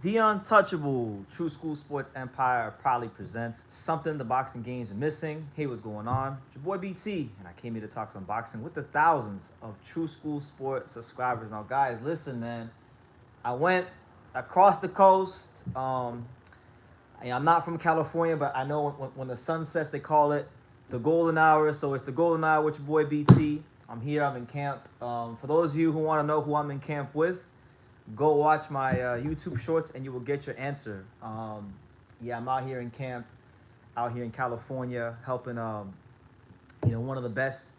The Untouchable True School Sports Empire proudly presents something the boxing games are missing. Hey, what's going on? It's your boy BT, and I came here to talk some boxing with the thousands of True School Sports subscribers. Now, guys, listen, man. I went across the coast. I'm not from California, but I know when the sun sets, they call it the golden hour. So it's the golden hour with your boy BT. I'm here. I'm in camp. For those of you who want to know who I'm in camp with, go watch my YouTube shorts and you will get your answer. Yeah, I'm out here in camp, out here in California, helping one of the best.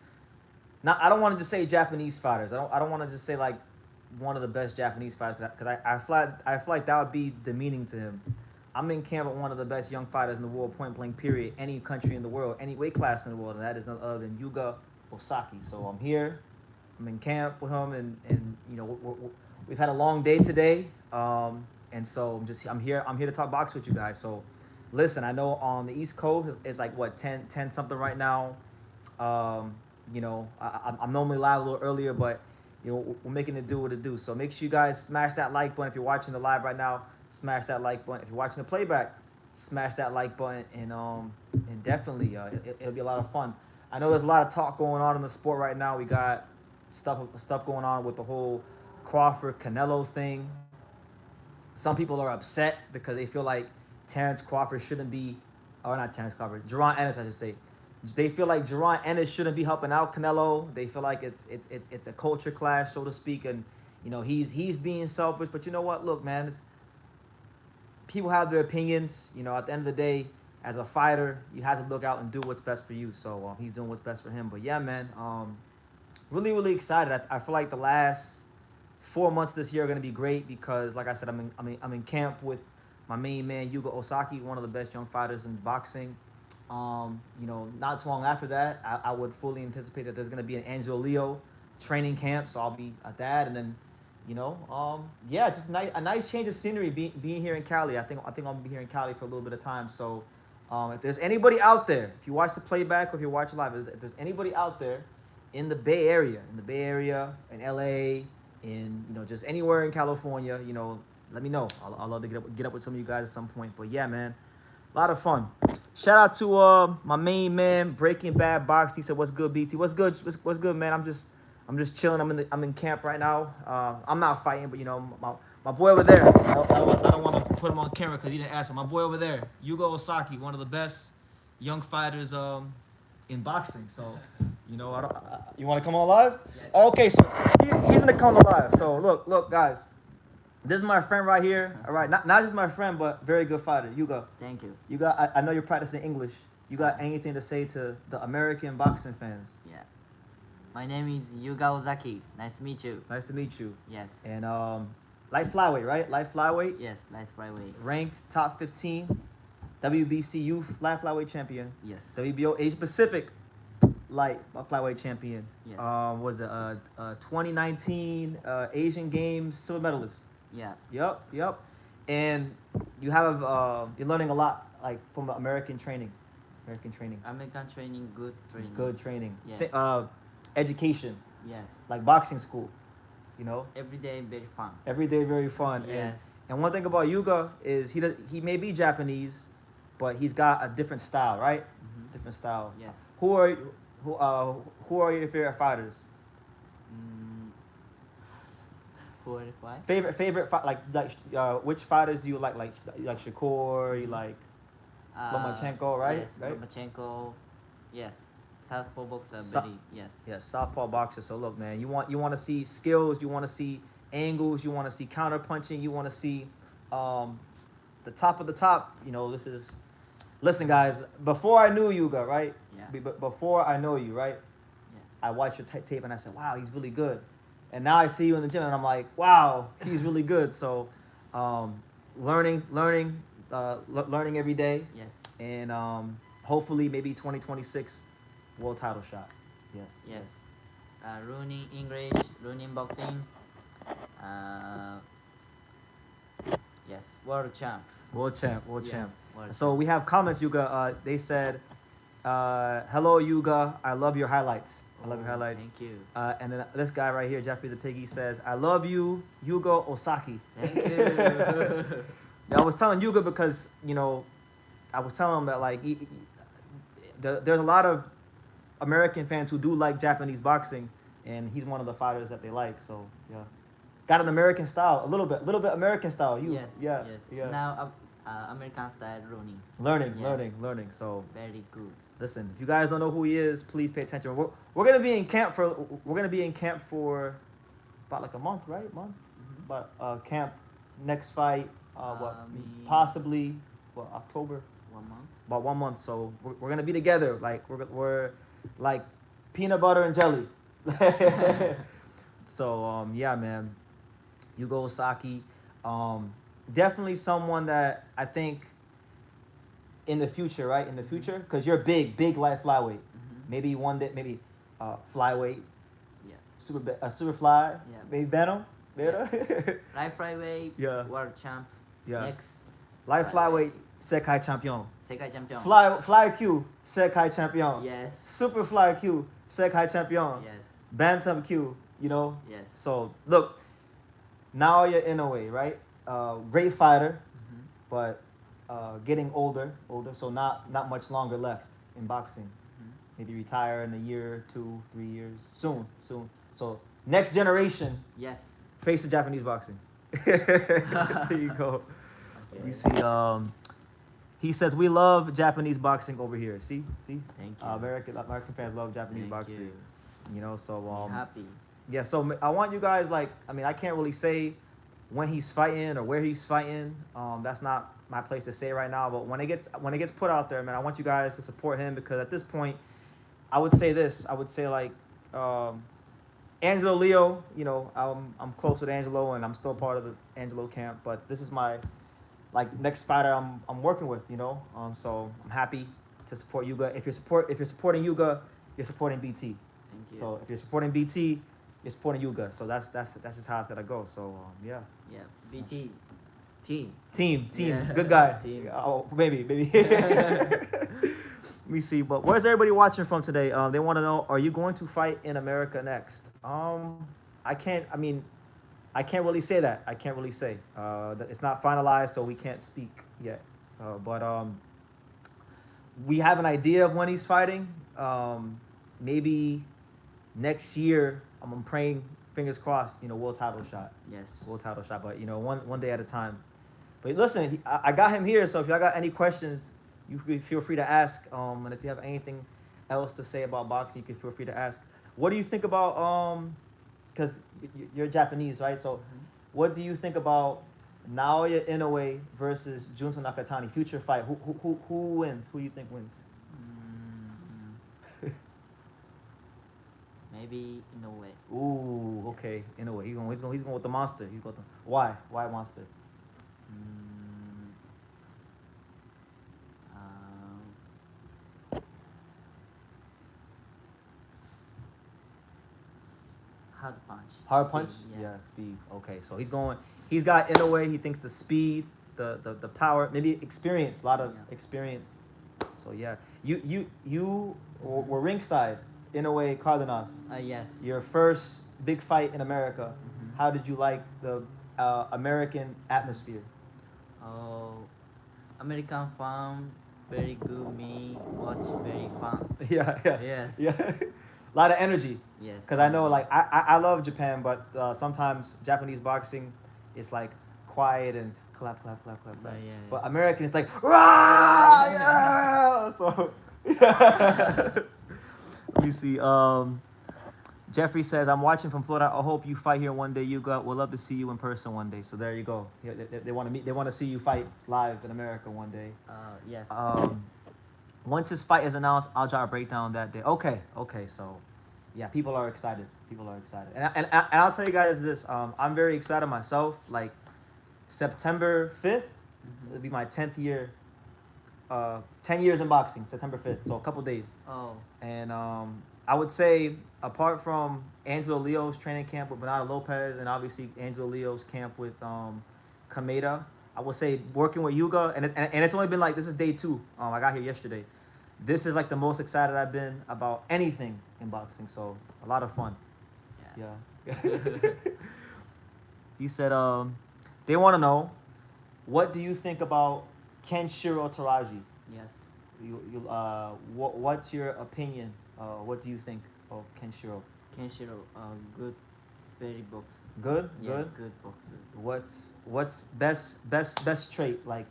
Not I don't want to just say Japanese fighters. I don't want to just say like one of the best Japanese fighters because I feel like that would be demeaning to him. I'm in camp with one of the best young fighters in the world, point blank, period. Any country in the world, any weight class in the world, and that is none other than Yuga Osaki. So I'm here, I'm in camp with him, and we've had a long day today, and so I'm here to talk box with you guys. So listen, I know on the East Coast it's like what 10 something right now. I'm normally live a little earlier, but we're making it do what it do. So make sure you guys smash that like button if you're watching the live right now. Smash that like button if you're watching the playback. Smash that like button, and definitely it'll be a lot of fun. I know there's a lot of talk going on in the sport right now. We got stuff going on with the whole Crawford Canelo thing. Some people are upset because they feel like Terrence Crawford shouldn't be, or not Terrence Crawford, Jaron Ennis, I should say. They feel like Jaron Ennis shouldn't be helping out Canelo. They feel like it's a culture clash, so to speak, and he's being selfish. But you know what? Look, man, people have their opinions. At the end of the day, as a fighter, you have to look out and do what's best for you. So he's doing what's best for him. But yeah, man, really, really excited. I feel like the last 4 months this year are gonna be great because, like I said, I'm in camp with my main man Yuga Osaki, one of the best young fighters in boxing. Not too long after that, I would fully anticipate that there's gonna be an Angelo Leo training camp, so I'll be at that, and then, just a nice change of scenery being here in Cali. I think I'll be here in Cali for a little bit of time. So, if there's anybody out there, if you watch the playback or if you watch live, if there's anybody out there in the Bay Area, in LA, in just anywhere in California, let me know. I'll love to get up with some of you guys at some point. But yeah, man, a lot of fun. Shout out to my main man, Breaking Bad Box. He said, "What's good, BT? What's good? What's good, man? I'm just chilling. I'm in camp right now. I'm not fighting, but my boy over there. I don't want to put him on camera because he didn't ask me. My boy over there, Yuga Osaki, one of the best young fighters in boxing. So, you want to come on live? Yes. Okay, so he's gonna come on live. So look, guys. This is my friend right here. All right, not just my friend, but very good fighter. Yuga. Thank you. I know you're practicing English. You got anything to say to the American boxing fans? Yeah. My name is Yuga Ozaki. Nice to meet you. Nice to meet you. Yes. And light flyweight, right? Light flyweight. Yes, nice flyweight. Ranked top 15, WBC youth light flyweight champion. Yes. WBO Asia Pacific light flyweight champion. Yes. Was the 2019 Asian Games silver medalist. Yeah. Yep. And you're learning a lot like from American training. American training, good training. Good training. Yeah. Education. Yes. Like boxing school. Every day very fun. Every day very fun. Yes. And one thing about Yuga is he may be Japanese, but he's got a different style, right? Mm-hmm. Different style. Yes. Who are your favorite fighters? Who are the five? Favorite which fighters do you like? Like Shakur, you like Lomachenko, right? Yes. Right? Lomachenko. Yes. Southpaw boxer. Yes. Yes, southpaw boxer. So look, man, you want to see skills, you want to see angles, you want to see counter punching, you want to see the top of the top. Listen, guys. Before I knew Yuga, right? Yeah. Before I know you, right? Yeah. I watched your tape and I said, wow, he's really good. And now I see you in the gym and I'm like, wow, he's really good. So, learning every day. Yes. And hopefully maybe 2026 world title shot. Yes. Yes. Learning English, learning boxing. Yes. World champ. World champ. World So we have comments, Yuga. They said, hello, Yuga. I love your highlights. I love your highlights. Thank you. And then this guy right here, Jeffrey the Piggy, says, "I love you, Yuga Osaki." Thank you. Yeah, I was telling Yuga because I was telling him that like there's a lot of American fans who do like Japanese boxing, and he's one of the fighters that they like. So yeah, got an American style, a little bit American style. Yes. Yeah, Yes. yeah. Now, American style running. Learning. So Very good. listen, if you guys don't know who he is, please pay attention. We're gonna be in camp for about like a month, right? Month. Mm-hmm. But camp next fight, Me- possibly October. 1 month. About 1 month. So we're gonna be together. Like we're like peanut butter and jelly. So yeah, man, Yugo Osaki, definitely someone that I think in the future, right? In the future, because you're big light flyweight. Mm-hmm. Maybe one day, maybe flyweight, Yeah. super fly, Yeah. maybe Venom, Yeah. Light flyweight. Yeah. World champ. Yeah. Next. light flyweight, Sekai champion. Sekai champion. Fly Q, Sekai champion. Yes. Super fly Q, Sekai champion. Yes. Bantam Q, Yes. So look, now you're in a way, right? Great fighter, Mm-hmm. but getting older. So not much longer left in boxing. Mm-hmm. Maybe retire in a year, 2, 3 years. Soon. So next generation, Yes. face of Japanese boxing. There you go. Okay. You see, he says we love Japanese boxing over here. See, Thank you. American fans love Japanese Thank boxing. you. So I'm happy. yeah. So I want you guys I can't really say when he's fighting or where he's fighting. That's not my place to say right now. But when it gets put out there, man, I want you guys to support him because at this point, I would say this. I would say like. Angelo Leo, I'm close with Angelo and I'm still part of the Angelo camp, but this is my next fighter I'm working with, so I'm happy to support Yuga. If you're supporting Yuga, you're supporting BT. Thank you. So if you're supporting BT, you're supporting Yuga. So that's just how it's gotta go. So yeah. Yeah. BT. Team. Team, Yeah. good guy. Team. Oh, maybe. Let me see, but where's everybody watching from today? They want to know, are you going to fight in America next? I can't really say that. I can't really say. It's not finalized, so we can't speak yet. But we have an idea of when he's fighting. Maybe next year. I'm praying, fingers crossed. World title shot. Yes. World title shot. But one day at a time. But listen, I got him here. So if y'all got any questions, you can feel free to ask. And if you have anything else to say about boxing, you can feel free to ask. What do you think about because you're Japanese, right? So what do you think about Naoya Inoue versus Junto Nakatani future fight? Who wins? Who do you think wins? Maybe in a way. Ooh, okay. Inoue. He's going with the monster. Why monster? Hard punch? Speed, Yeah, speed. Okay, so he's got Inoue, he thinks the speed, the power, maybe experience, a lot of experience. So yeah. You were ringside, Inoue Cardenas. Yes. Your first big fight in America. Mm-hmm. How did you like the American atmosphere? Oh, American fan, very good. Me watch very fun. Yeah. Yes. Yeah. A lot of energy. Yes. Because I know, I love Japan, but sometimes Japanese boxing is quiet and clap. Yeah. But American is like, rah, yeah. So, let me see. Jeffrey says, I'm watching from Florida. I hope you fight here one day, Yuga. We'll love to see you in person one day. So there you go. Yeah, they want to meet. They want to see you fight live in America one day. Yes. Once his fight is announced, I'll drop a breakdown that day. Okay. So, yeah, people are excited. And I'll tell you guys this. I'm very excited myself. September 5th, it'll be my 10th year. 10 years in boxing, September 5th. So a couple days. Oh. And I would say, apart from Angelo Leo's training camp with Bernardo Lopez and obviously Angelo Leo's camp with Kameda, I would say working with Yuga, and it's only been this is day 2. I got here yesterday. this is like the most excited I've been about anything in boxing. So a lot of fun. Yeah. Yeah. He said, they want to know, what do you think about Kenshiro Taraji? Yes. What's your opinion? What do you think of Kenshiro? Kenshiro, good, very box. Good, Yeah, good. good box. What's best trait, like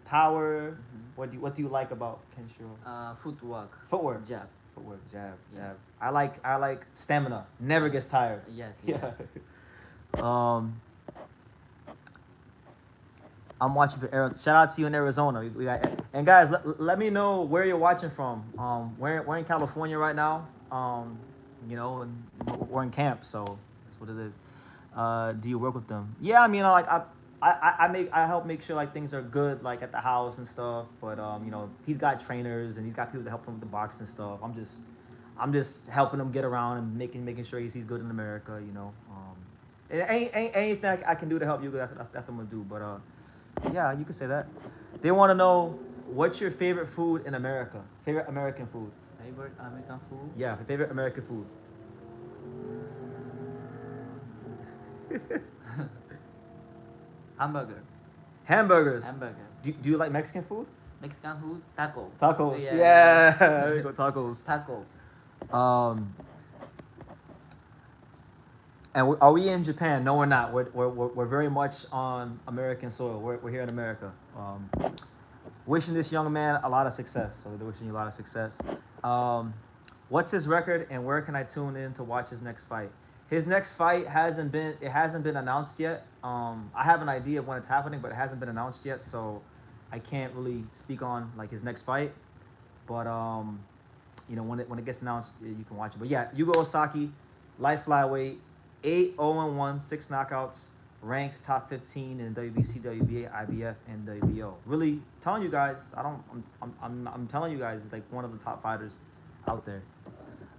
power? Mhm. What do you like about Kenshiro? Footwork. Footwork. Jab. Footwork, jab, Yeah. jab. I like stamina. Never gets tired. Yes. Yeah. Yes. I'm watching for Arizona. Shout out to you in Arizona. We got, and guys, let me know where you're watching from. We're in California right now. And we're in camp, so that's what it is. Do you work with them? Yeah, I mean, I help make sure like things are good, like at the house and stuff. But he's got trainers and he's got people to help him with the box and stuff. I'm just helping him get around and making sure he's good in America. And anything I can do to help you, that's what I'm gonna do. But yeah, you can say that. They want to know, what's your favorite food in America? Favorite American food? Favorite American food? Yeah, favorite American food. Hamburger. Hamburgers. Hamburger. Do you like Mexican food? Mexican food? Taco. Tacos. Yeah. Yeah. There you go, tacos. Taco. And are we in Japan? No, we're not. We're very much on American soil. We're here in America. Wishing this young man a lot of success. So they're wishing you a lot of success. What's his record, and where can I tune in to watch his next fight? His next fight hasn't been announced yet. I have an idea of when it's happening, but it hasn't been announced yet, so I can't really speak on like his next fight. But when it gets announced, you can watch it. But yeah, Yugo Osaki, light flyweight, 8-0-1, 6 knockouts, ranked top 15 in WBC, WBA, IBF, and WBO. Really telling you guys, I'm telling you guys, it's like one of the top fighters out there.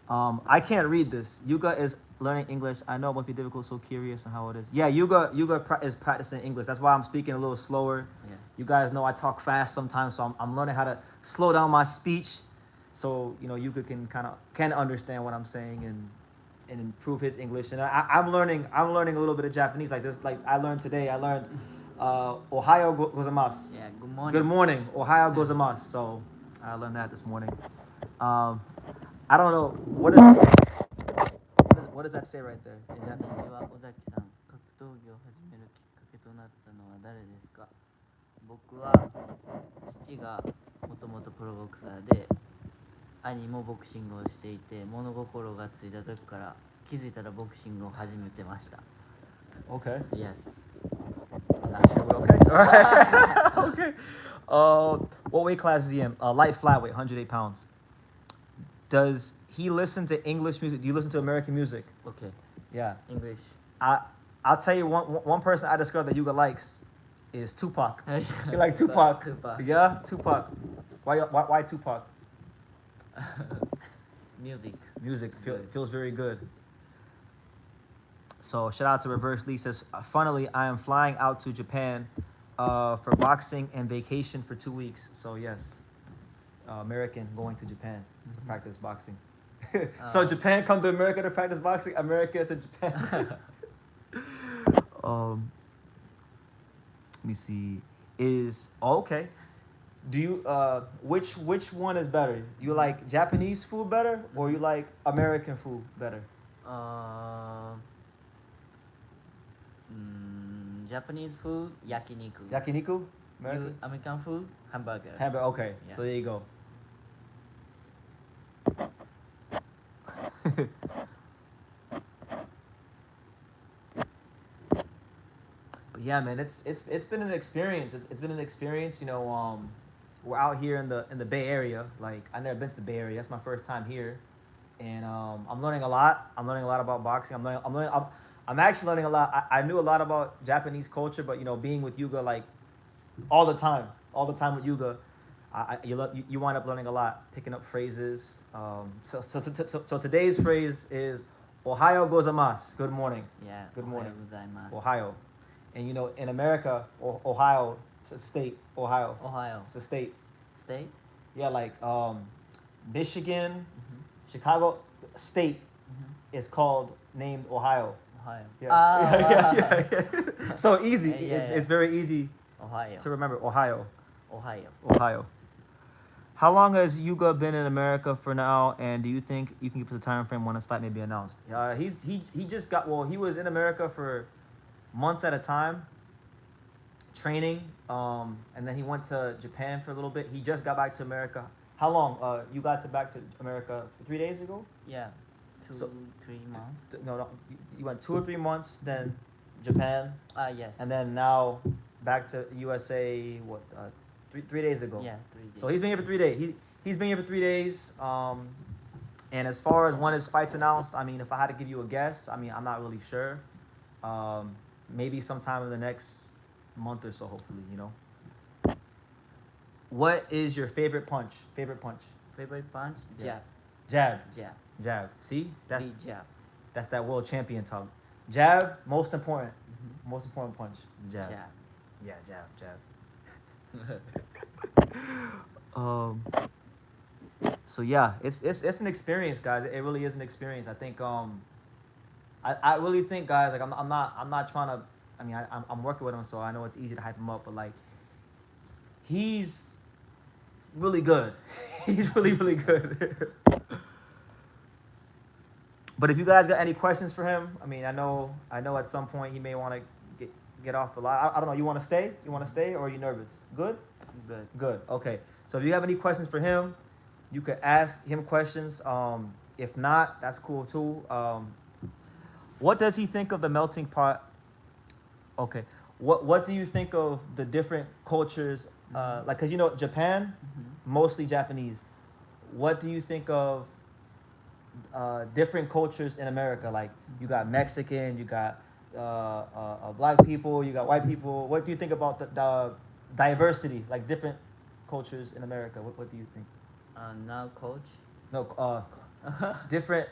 I can't read this. Yuga is learning English. I know it must be difficult. So curious on how it is. Yeah, Yuga is practicing English. That's why I'm speaking a little slower. Yeah. You guys know I talk fast sometimes, so I'm learning how to slow down my speech, so Yuga can understand what I'm saying and improve his English. And I'm learning a little bit of Japanese. Like this, like I learned today. I learned Ohayo gozaimasu. Yeah, good morning. Good morning. Ohayo gozaimasu. So I learned that this morning. I don't know what does that say right there in こんに Japanese? ちは、尾崎さん。格闘技を始めるきっかけとなったのは誰ですか？僕は父がもともとプロボクサーで、兄もボクシングをしていて、物心がついた時から気づいたらボクシングを始めてました。Okay. Yes. I'm not sure. Okay. All right. Okay. What weight class is he in? Light flyweight, 108 pounds. Does he listen to English music? Do you listen to American music? Okay. Yeah. English. I'll tell you one person I discovered that Yuga likes is Tupac. You like Tupac? Tupac. Yeah, Tupac. Why Tupac? Music. Music Good. feels very good. So shout out to Reverse Lee, says, funnily, I am flying out to Japan for boxing and vacation for 2 weeks. So yes, American going to Japan to practice boxing. So Japan come to America to practice boxing, America to Japan. Let me see. Okay. Do you which one is better? You like Japanese food better, or you like American food better? Japanese food, yakiniku. Yakiniku? American? American food, hamburger. Hamburger. Okay, Yeah. so there you go. But yeah, man, it's been an experience. It's been an experience. We're out here in the Bay Area. Like, I've never been to the Bay Area. That's my first time here, and I'm learning a lot. I'm learning a lot about boxing. I'm actually learning a lot. I knew a lot about Japanese culture, but being with Yuga like all the time with Yuga, you wind up learning a lot, picking up phrases. So today's phrase is Ohayo gozaimasu. Good morning. Yeah. Good morning. Ohayou gozaimasu. Ohio. And in America, Ohio, it's a state. Ohio. Ohio. It's a state. State? Yeah, like Michigan, Mhm. Chicago State Mhm. is called named Ohio. Ohio. Yeah. Ah, Yeah. So easy. Yeah, It's yeah. it's very easy Ohio. to remember. Ohio. Ohio. Ohio. How long has Yuga been in America for now? And do you think you can give us a time frame when his fight may be announced? He just got he was in America for months at a time training, and then he went to Japan for a little bit. He just got back to America. How long? You got to back to America 3 days ago? Yeah. So- 2-3 months. No, no. You went 2 or 3 months, then Japan, Ah, yes. and then now back to USA. What? 3 days ago. Yeah, 3 days. So he's been here for 3 days. He's been here for 3 days. And as far as when his fight's announced, I mean, if I had to give you a guess, I mean, I'm not really sure. Maybe sometime in the next month or so, hopefully. What is your favorite punch? Favorite punch? Favorite punch? Yeah. Jab. Jab. Jab. Jab. See, that's Big jab. that world champion talk. Jab, most important. Mhm. Most important punch. Jab. Jab. Yeah, jab. um. So yeah, it's an experience, guys. It really is an experience. I think I really think, guys, like I'm not trying to. I mean, I'm working with him, so I know it's easy to hype him up, but like he's really good. He's really good. But if you guys got any questions for him, I mean, I know at some point he may want to get off the line. I don't know. You want to stay? Or are you nervous? Good. Good. Good. Okay. So if you have any questions for him, you could ask him questions. If not, that's cool too. What does he think of the melting pot? Okay. What do you think of the different cultures? Like, cause Japan, Mhm. mostly Japanese. What do you think of different cultures in America? Like, you got Mexican, you got black people, you got white people. What do you think about the diversity, like different cultures in America? What do you think? Now coach. No, different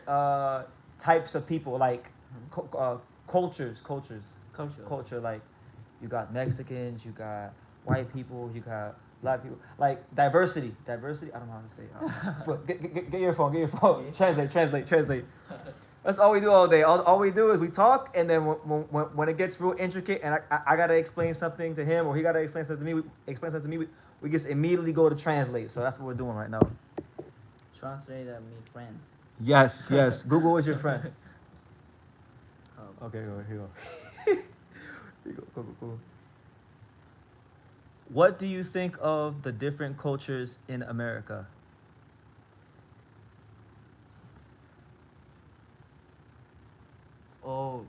types of people, like cultures. Culture. Like, you got Mexicans, you got white people, you got black people. Like diversity. I don't know how to say it. Get your phone. Okay. Translate. That's all we do all day. All we do is we talk, and then when it gets real intricate, and I gotta explain something to him, or he gotta explain something to me, we just immediately go to translate. So that's what we're doing right now. Translator me friends. Yes. Google is your friend. Oh. Okay, here we go. Here you go. Cool. What do you think of the different cultures in America? Oh,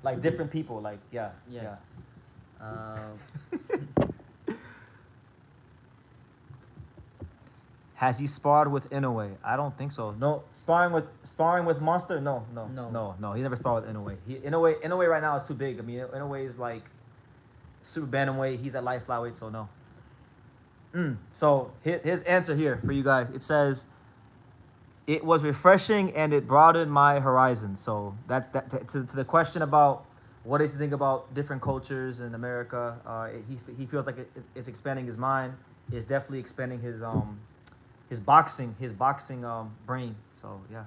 Like different people, like yes. yeah. Has he sparred with Inoue? I don't think so. No, sparring with Monster? No. No. He never sparred with Inoue. Inoue right now is too big. I mean, Inoue is like super bantamweight. He's at light flyweight, so no. So his answer here for you guys. It says, it was refreshing and it broadened my horizon. So to the question about what does he think about different cultures in America, he feels like it's expanding his mind. It's definitely expanding his boxing brain. So yeah.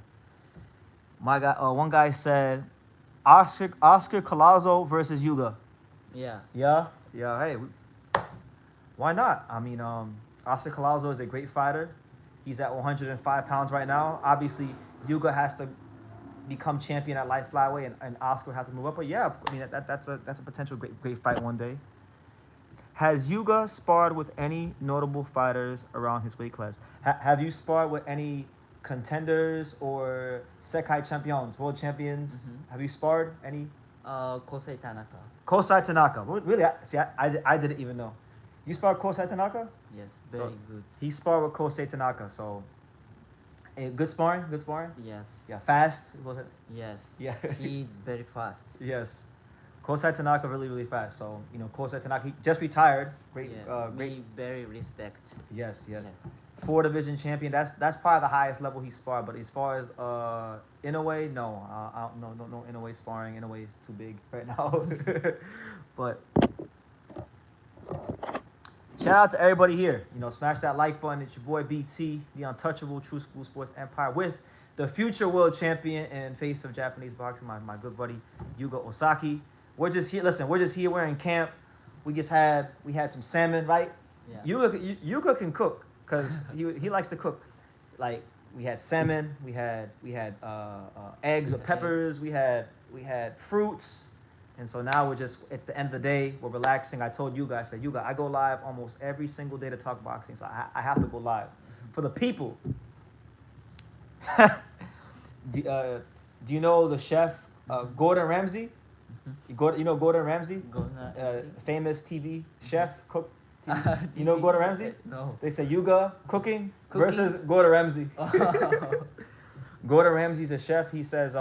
My guy, one guy said, Oscar Collazo versus Yuga. Yeah. Yeah. Hey, why not? I mean, Oscar Collazo is a great fighter. He's at 105 pounds right now. Obviously, Yuga has to become champion at light flyweight, and Oscar has to move up. But yeah, I mean that's a potential great fight one day. Has Yuga sparred with any notable fighters around his weight class? Have you sparred with any contenders or Sekai champions, world champions? Mhm. Have you sparred any? Kosei Tanaka. Kosai Tanaka. Really? I didn't even know. You sparred Kosai Tanaka? Yes, very good. He sparred with Kosei Tanaka, so good sparring. Yes. Yeah, fast. Was it? Yes. Yeah. He's very fast. Yes. Kosai Tanaka really fast. So Kosai Tanaka, he just retired. Great. Yeah. Great. Me very respect. Yes. Yes. 4 division champion. That's probably the highest level he sparred. But as far as Inoue, no. No Inoue sparring. Inoue is too big right now. But shout out to everybody here. You know, smash that like button. It's your boy BT, the untouchable True School Sports Empire, with the future world champion and face of Japanese boxing, my good buddy Yuga Osaki. We're just here. Listen, we're just here. We're in camp. We had some salmon, right? Yeah. Yuga can cook because he likes to cook. Like we had salmon, we had eggs with peppers, we had fruits, and so now it's the end of the day. We're relaxing. I told Yuga, I said, Yuga, I go live almost every single day to talk boxing, so I have to go live for the people. Do you know the chef Gordon Ramsay? You know Gordon Ramsay? Famous TV chef, cook. TV. You know Gordon Ramsay? No. They say Yuga cooking versus Gordon Ramsay. Gordon Ramsay's a chef. He said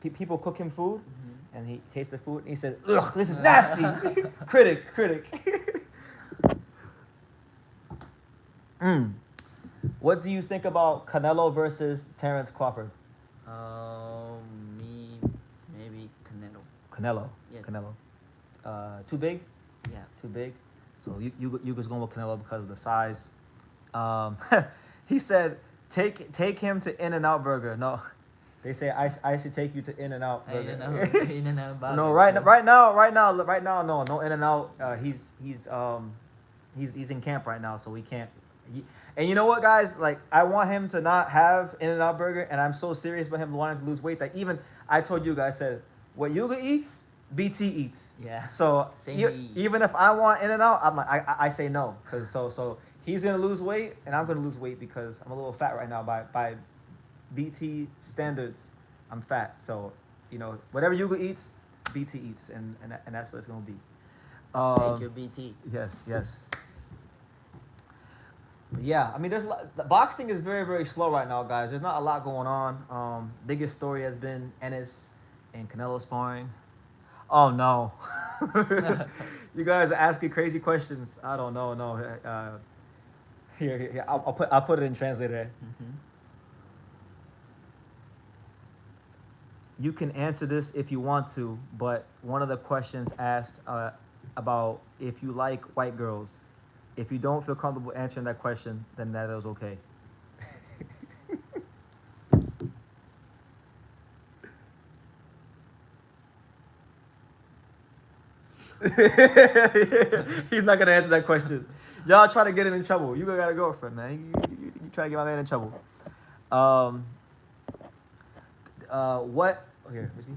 people cook him food, and he tastes the food and he says, "Ugh, this is nasty." critic. What do you think about Canelo versus Terrence Crawford? Me, maybe Canelo. Canelo. Yes. Canelo. Too big? Yeah. Too big? So Yuga's going with Canelo because of the size. He said, take him to In-N-Out Burger. No, they say I should take you to In-N-Out Burger. In-N-Out Burger. No, right now, no In-N-Out. He's in camp right now, so we can't. And you know what, guys? Like, I want him to not have In-N-Out Burger, and I'm so serious about him wanting to lose weight that even I told you guys, said, what Yuga eats, BT eats. Yeah. So even if I want In-N-Out, I'm like, I say no, because so he's gonna lose weight, and I'm gonna lose weight because I'm a little fat right now by BT standards. I'm fat, so you know whatever Yuga eats, BT eats, and that's what it's gonna be. Thank you, BT. Yes. But yeah, I mean, the boxing is very, very slow right now, guys. There's not a lot going on. Biggest story has been Ennis and Canelo sparring. Oh no, you guys are asking crazy questions. I don't know. No, here. I'll put it in translator. You can answer this if you want to, but one of the questions asked about if you like white girls. If you don't feel comfortable answering that question, then that is okay. He's not gonna answer that question. Y'all try to get him in trouble. You got a girlfriend, man. You try to get my man in trouble. What? Here, let me see.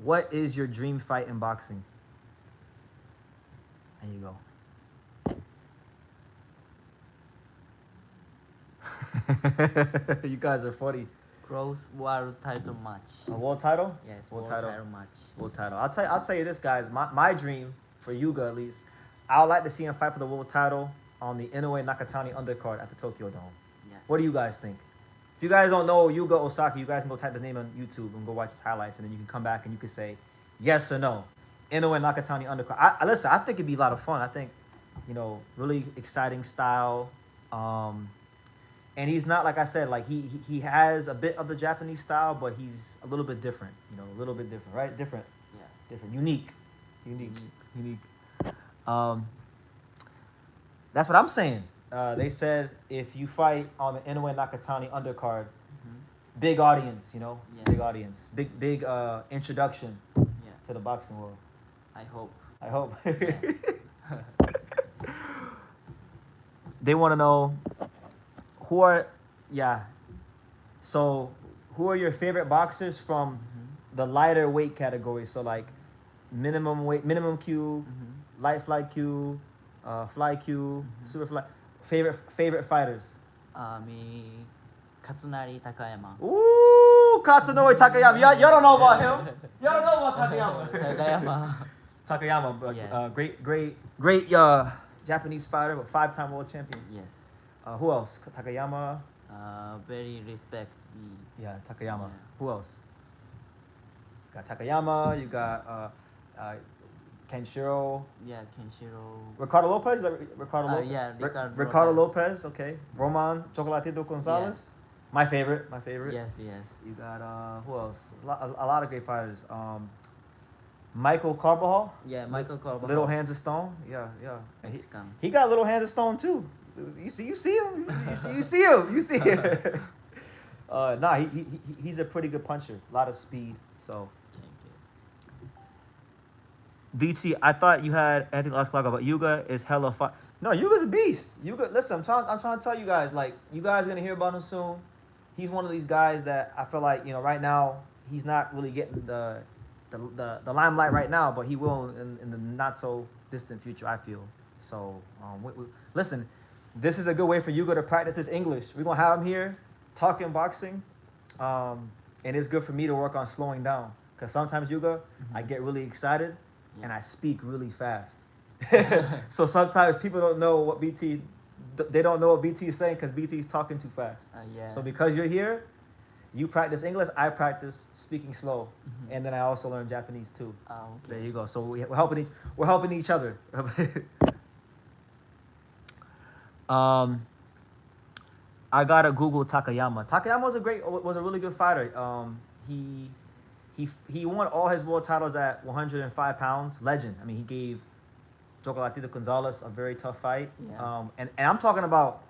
What is your dream fight in boxing? There you go. You guys are funny. Cross world title match. A world title? Yes, world title match. World title. I'll tell you this, guys. My dream for Yuga, at least, I would like to see him fight for the world title on the Inoue Nakatani undercard at the Tokyo Dome. Yeah. What do you guys think? If you guys don't know Yuga Osaki, you guys can go type his name on YouTube and go watch his highlights, and then you can come back and you can say yes or no. Inoue Nakatani undercard. Listen, I think it'd be a lot of fun. I think, really exciting style. And he's not, like I said, like he has a bit of the Japanese style, but he's a little bit different. A little bit different, right? Different. Yeah. Different. Unique. That's what I'm saying. They said if you fight on the Inoue Nakatani undercard, big audience, Yeah. big audience, big introduction to the boxing world. I hope. Yeah. They want to know who are your favorite boxers from the lighter weight category? So like minimum Q, light fly Q, fly Q, super fly. Favorite fighters. Me, Katsunari Takayama. Ooh, Katsunori Takayama. Y'all don't know about him. Y'all don't know about Takayama. Takayama, great Japanese fighter, but 5-time world champion. Yes. Who else? Takayama. Very respect me. Yeah, Takayama. Yeah. Who else? You got Takayama. You got Kenshiro. Yeah, Kenshiro. Ricardo Lopez. Ricardo Lopez. Yeah, Ricardo Lopez. Okay. Roman Chocolatito Gonzalez. Yes. My favorite. Yes. You got who else? A lot of great fighters. Michael Carbajal. Yeah, Michael Corbett. Little Hands of Stone. Yeah. And Mexican. he got little hands of stone too. You see him. You see him. You see him. Nah, he's a pretty good puncher. A lot of speed. So. Thank you. BT, I thought you had anything else to talk about. Yuga is hella fun. No, Yuga's a beast. Yuga, listen, I'm trying to tell you guys, like, you guys are gonna hear about him soon. He's one of these guys that I feel like, right now he's not really getting the limelight right now, but he will in the not so distant future, I feel. So, listen, this is a good way for Yuga to practice his English. We're gonna have him here talking boxing, and it's good for me to work on slowing down, because sometimes Yuga, I get really excited. Yeah. And I speak really fast. So sometimes people don't know what BT, they don't know what BT is saying because BT is talking too fast. Yeah. So because you're here, you practice English, I practice speaking slow, and then I also learn Japanese too. Okay. There you go. So we're helping each other. I gotta Google Takayama. Takayama was a really good fighter. He won all his world titles at 105 pounds. Legend. I mean, he gave Chocolatito Gonzalez a very tough fight. Yeah. And I'm talking about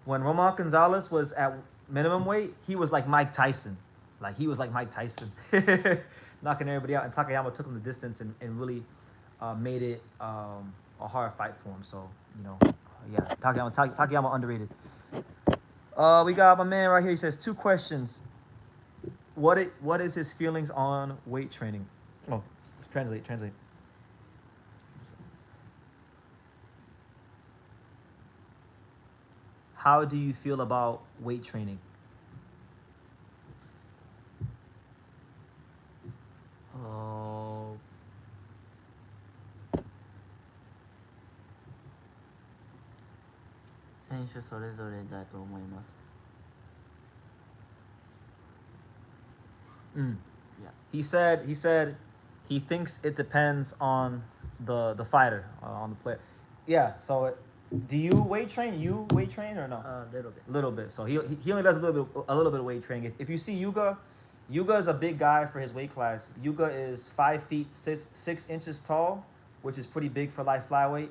when Roman Gonzalez was at minimum weight, he was like Mike Tyson. Knocking everybody out. And Takayama took him the distance and really made it a hard fight for him. So, yeah, Takayama underrated. We got my man right here. He says 2 questions. What is his feelings on weight training? Oh, translate. How do you feel about weight training? Oh. 選手それぞれだと思います。Mm. Yeah. He said he thinks it depends on the fighter, on the player. Yeah. So, do you weight train? You weight train or no? A little bit. Little bit. So he only does a little bit of weight training. If you see Yuga is a big guy for his weight class. Yuga is 5 feet 6 inches tall, which is pretty big for light flyweight.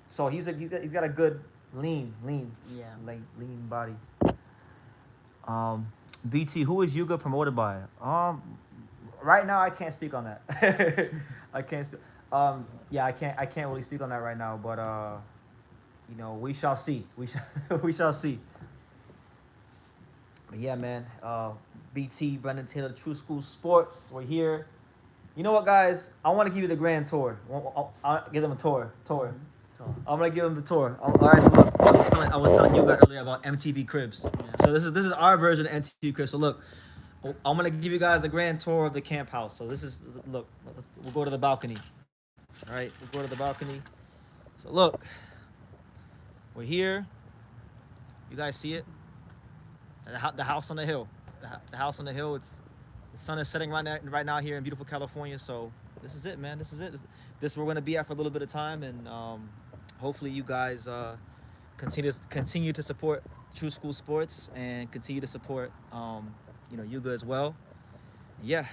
So he's got a good lean body. BT, who is Yuga promoted by? Right now I can't speak on that. I can't speak. Yeah, I can't really speak on that right now. But we shall see. We shall see. But yeah, man. BT, Brendan Taylor, True School Sports. We're here. You know what, guys? I want to give you the grand tour. I'll give them a tour. I'm gonna give them the tour. All right, so look, I was telling you guys earlier about MTV Cribs. Yeah. So this is our version of MTV Cribs. So look, I'm gonna give you guys the grand tour of the camp house. So we'll go to the balcony. All right, we'll go to the balcony. So look, we're here. You guys see it? The house on the hill. The house on the hill. The sun is setting right now here in beautiful California. So this is it, man. This is it. This is where we're gonna be at for a little bit of time, and hopefully you guys continue to support True School Sports and continue to support Yuga as well. Yeah.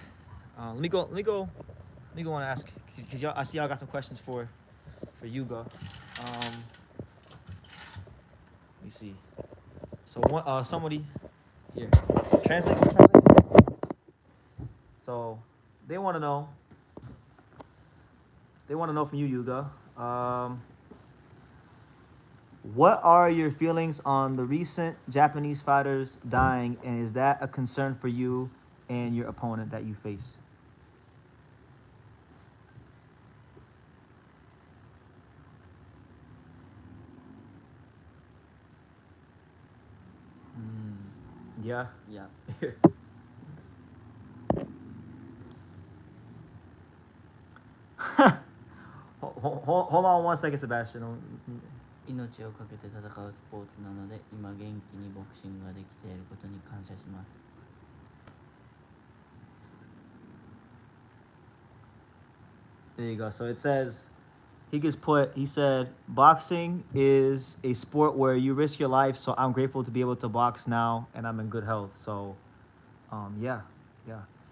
Let me go and ask, because I see y'all got some questions for Yuga. Let me see. So somebody here. Translate. So they want to know from you, Yuga. What are your feelings on the recent Japanese fighters dying, and is that a concern for you and your opponent that you face? Yeah. Yeah. Hold on 1 second, Sebastian. 命をかけて戦うスポーツなので、今元気にボクシングができていることに感謝します。There you go. So it says, he said, boxing is a sport where you risk your life, so I'm grateful to be able to box now, and I'm in good health. So, yeah.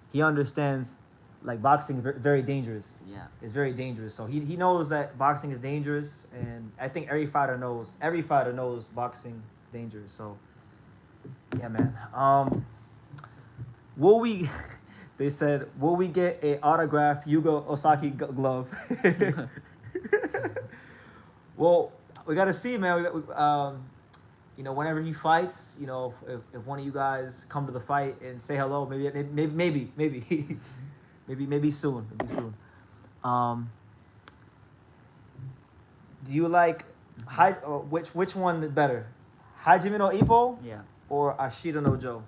He understands like boxing very dangerous. Yeah. It's very dangerous. So he knows that boxing is dangerous, and I think every fighter knows. Every fighter knows boxing is dangerous. So yeah, man. Will we? They said, will we get a autographed Yugo Osaki glove? Well, we gotta see, man. You know, whenever he fights, you know, if one of you guys come to the fight and say hello, maybe maybe soon, do you like which one is better, Hajime no Ippo Yeah. or Ashita no Joe?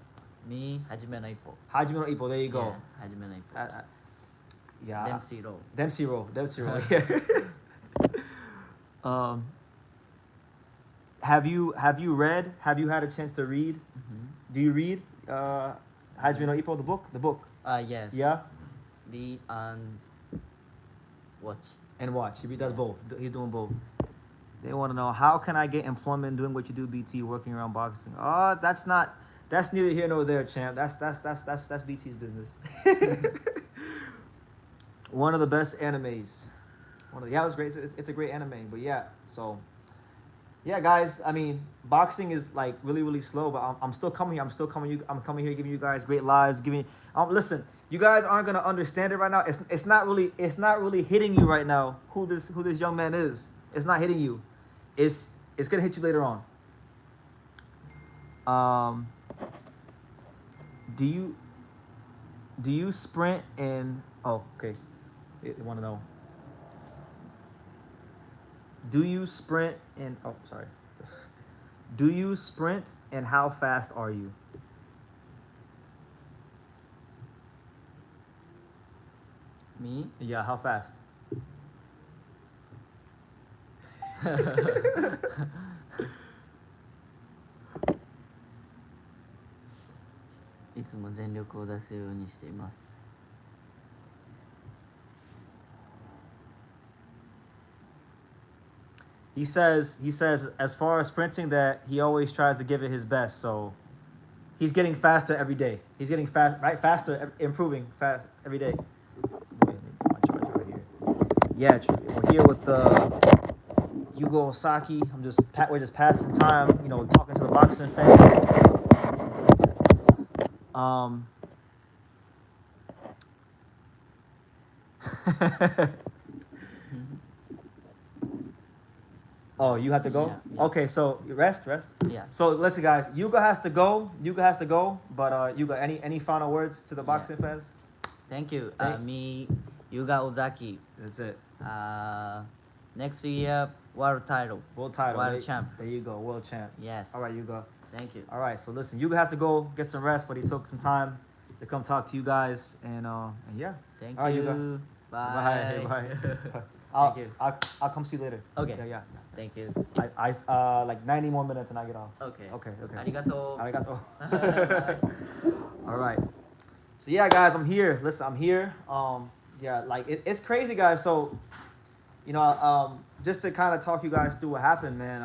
Me, Hajime no Ippo. Hajime no Ippo. There you go. Yeah, Hajime no Ippo. Yeah. Dempsey roll. Dempsey roll. Yeah. Have you read? Have you had a chance to read? Mm-hmm. Do you read Hajime no Ippo, the book? The book. Yes. Yeah. Read and watch. And watch. He does both. He's doing both. They want to know, how can I get employment doing what you do, BT, working around boxing? Oh, that's neither here nor there, champ. That's BT's business. One of the best animes. It was great. It's a great anime. But yeah, so yeah, guys. I mean, boxing is like really slow, but I'm still coming here. I'm coming here giving you guys great lives. Listen, you guys aren't gonna understand it right now. It's not really hitting you right now who this young man is. It's not hitting you. It's gonna hit you later on. Do you sprint and okay? They want to know. Do you sprint and sorry. Do you sprint and how fast are you? Me? Yeah, how fast? いつも全力を出すようにしています。He says as far as sprinting that he always tries to give it his best. So he's getting faster every day. He's getting faster, improving fast every day. Wait, let me put my charger right here. Yeah, we're here with Yugo Osaki. We're just passing time, you know, talking to the boxing fans. Oh, you have to go? Yeah. Okay, so rest. Yeah. So listen, guys, Yuga has to go. But Yuga, any final words to the boxing fans? Thank you. Me, Yuga Ozaki. That's it. Next year, world title. World champ. There you go, world champ. Yes. All right, Yuga. Thank you. All right, so listen, Yuga has to go get some rest, but he took some time to come talk to you guys, and yeah. Thank All right, you. Yuga. Bye. Bye. Thank you. I'll come see you later. Okay. Yeah. Thank you. I like 90 more minutes and I get off. Okay. Okay. Arigato. All right. So yeah, guys, I'm here. Listen, I'm here. Yeah, like it's crazy, guys. So, you know, just to kind of talk you guys through what happened, man.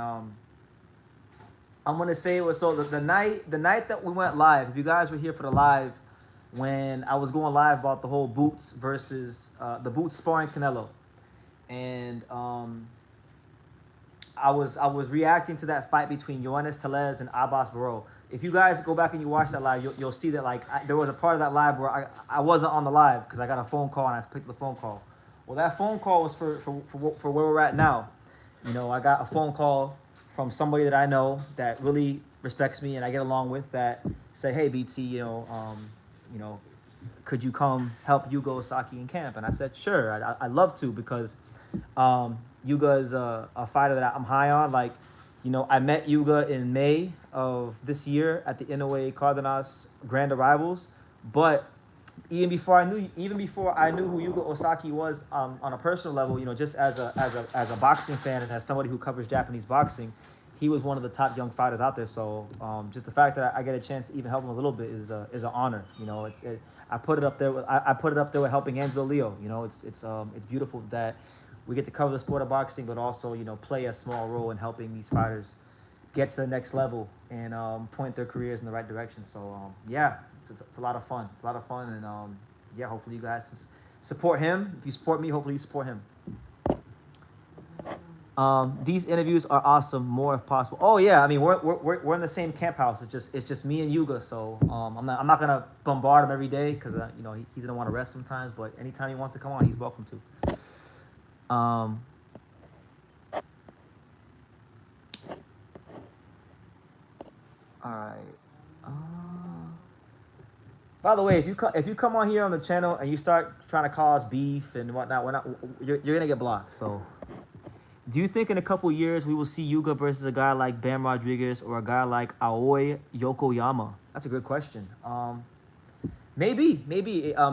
I'm gonna say it was the night that we went live. If you guys were here for the live, when I was going live about the whole Boots versus the Boots sparring Canelo, and I was reacting to that fight between Yoenis Tellez and Abbas Barrow. If you guys go back and you watch that live, you'll see that like there was a part of that live where I wasn't on the live because I got a phone call and I picked the phone call. Well, that phone call was for where we're at now. You know, I got a phone call from somebody that I know that really respects me and I get along with, that say, hey BT, you know, could you come help Yugo Osaki in camp? And I said, sure, I'd love to, because Yuga is a fighter that I'm high on. Like, you know, I met Yuga in May of this year at the Inoue Cardenas Grand Arrivals, but even before I knew who Yuga Osaki was on a personal level, you know, just as a boxing fan and as somebody who covers Japanese boxing, he was one of the top young fighters out there. So just the fact that I get a chance to even help him a little bit is an honor. You know, I put it up there with helping Angelo Leo. You know, it's beautiful that we get to cover the sport of boxing, but also, you know, play a small role in helping these fighters get to the next level and point their careers in the right direction. So yeah, it's a lot of fun. It's a lot of fun, and yeah, hopefully you guys Support him. If you support me, hopefully you support him. These interviews are awesome. More if possible. Oh yeah, I mean we're in the same camp house. It's just me and Yuga. So I'm not gonna bombard him every day because you know he's gonna want to rest sometimes. But anytime he wants to come on, he's welcome to. All right. Uh, by the way, if you come on here on the channel and you start trying to cause beef and whatnot, you're gonna get blocked. So, do you think in a couple years we will see Yuga versus a guy like Bam Rodriguez or a guy like Aoi Yokoyama? That's a good question. Maybe.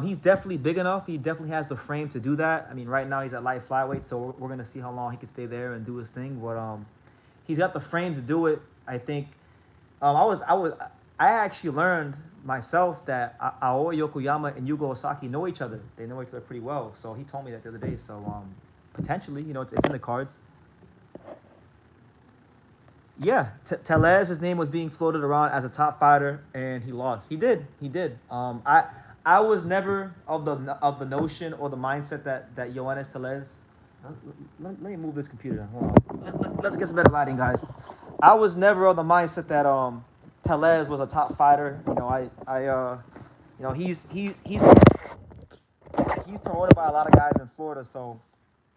He's definitely big enough. He definitely has the frame to do that. I mean, right now he's at light flyweight, so we're gonna see how long he can stay there and do his thing. But he's got the frame to do it. I think. I actually learned myself that Aoi Yokoyama and Yugo Osaki know each other. They know each other pretty well. So he told me that the other day. So potentially, you know, it's in the cards. Yeah, Telez, his name was being floated around as a top fighter, and he lost. He did. He did. I was never of the notion or the mindset that Yoenis Telez. Let me move this computer down. Hold on. Let's get some better lighting, guys. I was never of the mindset that Telez was a top fighter. You know, you know, he's promoted by a lot of guys in Florida. So,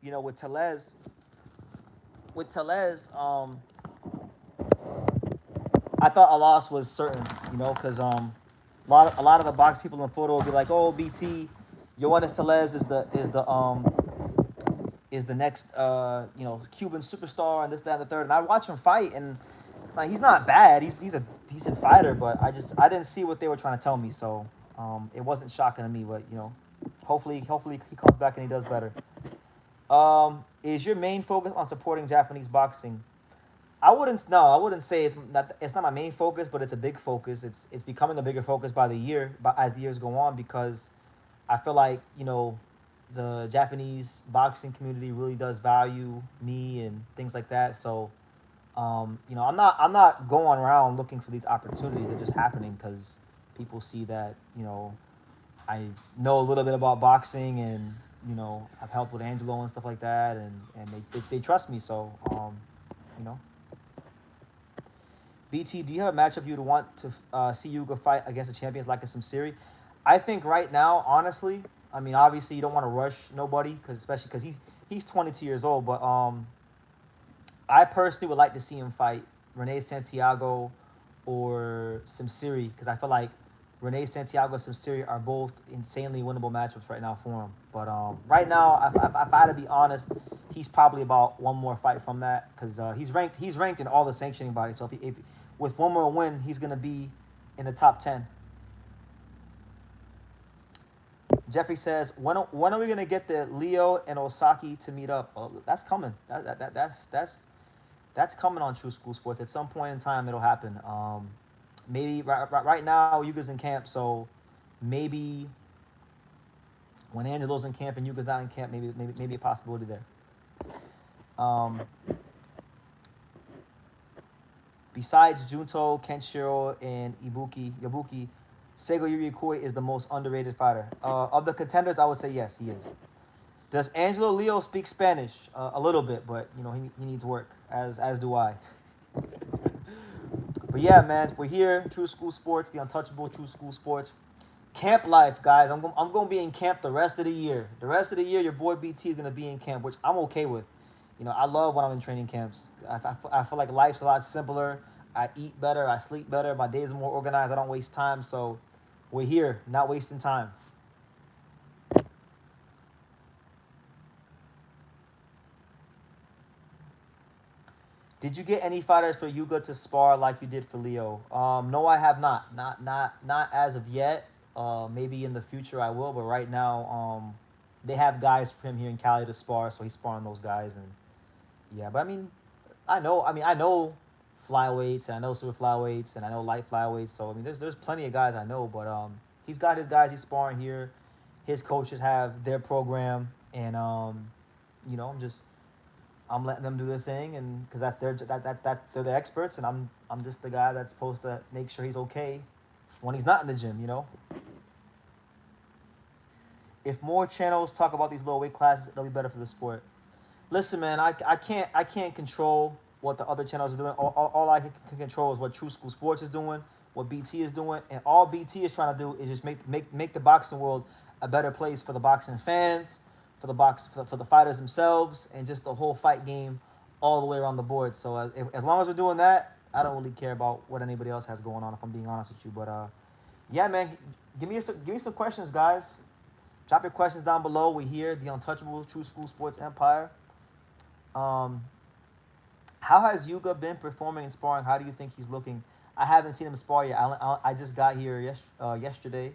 you know, with Telez, I thought a loss was certain. You know, because a lot of the box people in Florida will be like, oh, BT, Yoenis Telez is the next you know, Cuban superstar and this, that, and the third. And I watch him fight, and like he's not bad. He's a decent fighter, but I didn't see what they were trying to tell me. So it wasn't shocking to me. But you know, hopefully he comes back and he does better. Is your main focus on supporting Japanese boxing? I wouldn't say it's not my main focus, but it's a big focus. It's becoming a bigger focus by the year, but as the years go on, because I feel like, you know, the Japanese boxing community really does value me and things like that. So, you know, I'm not going around looking for these opportunities. They're just happening because people see that, you know, I know a little bit about boxing, and you know, I've helped with Angelo and stuff like that, and they trust me. So, you know, BT, do you have a matchup you'd want to see Yuga fight against the champions like in some series? I think right now, honestly, I mean, obviously you don't want to rush nobody, especially because he's 22 years old. But I personally would like to see him fight Rene Santiago or Simsiri, because I feel like Rene Santiago and Simsiri are both insanely winnable matchups right now for him. But right now, if I had to be honest, he's probably about one more fight from that, because he's ranked in all the sanctioning bodies. So if with one more win, he's gonna be in the top 10. Jeffrey says, when are we gonna get the Leo and Osaki to meet up? Oh, that's coming. That's coming on True School Sports. At some point in time, it'll happen. Maybe right now, Yuga's in camp, so maybe when Angelo's in camp and Yuga's not in camp, maybe a possibility there. Besides Junto, Kenshiro, and Yabuki, Seigo Yuriokoi is the most underrated fighter. Of the contenders, I would say yes, he is. Does Angelo Leo speak Spanish? A little bit, but you know he needs work, as do I. But yeah, man, we're here. True School Sports, the untouchable True School Sports. Camp life, guys. I'm going to be in camp the rest of the year. The rest of the year, your boy BT is going to be in camp, which I'm okay with. You know, I love when I'm in training camps. I feel like life's a lot simpler. I eat better. I sleep better. My days are more organized. I don't waste time. So we're here, not wasting time. Did you get any fighters for Yuga to spar like you did for Leo? No, I have not. Not as of yet. Maybe in the future I will, but right now, they have guys for him here in Cali to spar, so he's sparring those guys, and yeah. But I mean, I know flyweights, and I know super flyweights, and I know light flyweights. So I mean, there's plenty of guys I know, but he's got his guys he's sparring here. His coaches have their program, and you know, I'm letting them do their thing, and because that's they're the experts, and I'm just the guy that's supposed to make sure he's okay when he's not in the gym, you know. If more channels talk about these lower weight classes, it'll be better for the sport. Listen, man, I can't control what the other channels are doing. All I can control is what True School Sports is doing, what BT is doing, and all BT is trying to do is just make the boxing world a better place for the boxing fans, for the fighters themselves, and just the whole fight game all the way around the board. So as long as we're doing that, I don't really care about what anybody else has going on. If I'm being honest with you, but yeah, man, give me some questions, guys. Drop your questions down below. We here, the untouchable True School Sports Empire. Um, how has Yuga been performing and sparring? How do you think he's looking? I haven't seen him spar yet. I just got here yesterday,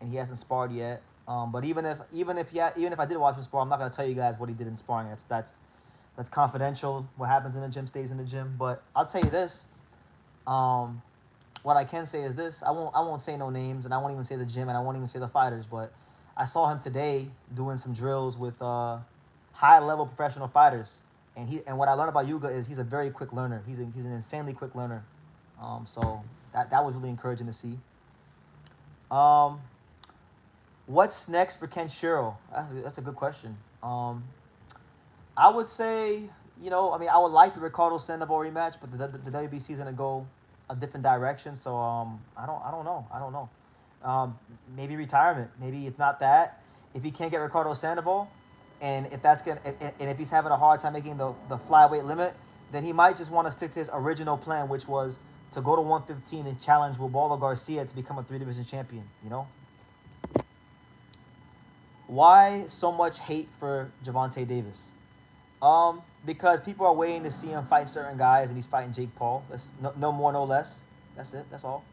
and he hasn't sparred yet. But even if I did watch him spar, I'm not gonna tell you guys what he did in sparring. That's confidential. What happens in the gym stays in the gym. But I'll tell you this. Um, what I can say is this: I won't say no names, and I won't even say the gym, and I won't even say the fighters. But I saw him today doing some drills with high level professional fighters, and what I learned about Yuga is he's a very quick learner. He's an insanely quick learner. So that was really encouraging to see. Um, what's next for Kenshiro? That's a good question. I would say, I mean, I would like the Ricardo Sandoval rematch, but the WBC is gonna go a different direction. So I don't know. Maybe retirement. Maybe it's not that. If he can't get Ricardo Sandoval, and if that's and if he's having a hard time making the flyweight limit, then he might just want to stick to his original plan, which was to go to 115 and challenge Wilbaldo Garcia to become a three-division champion. Why so much hate for Javante Davis? Because people are waiting to see him fight certain guys, and he's fighting Jake Paul. That's no more, no less. That's it. That's all.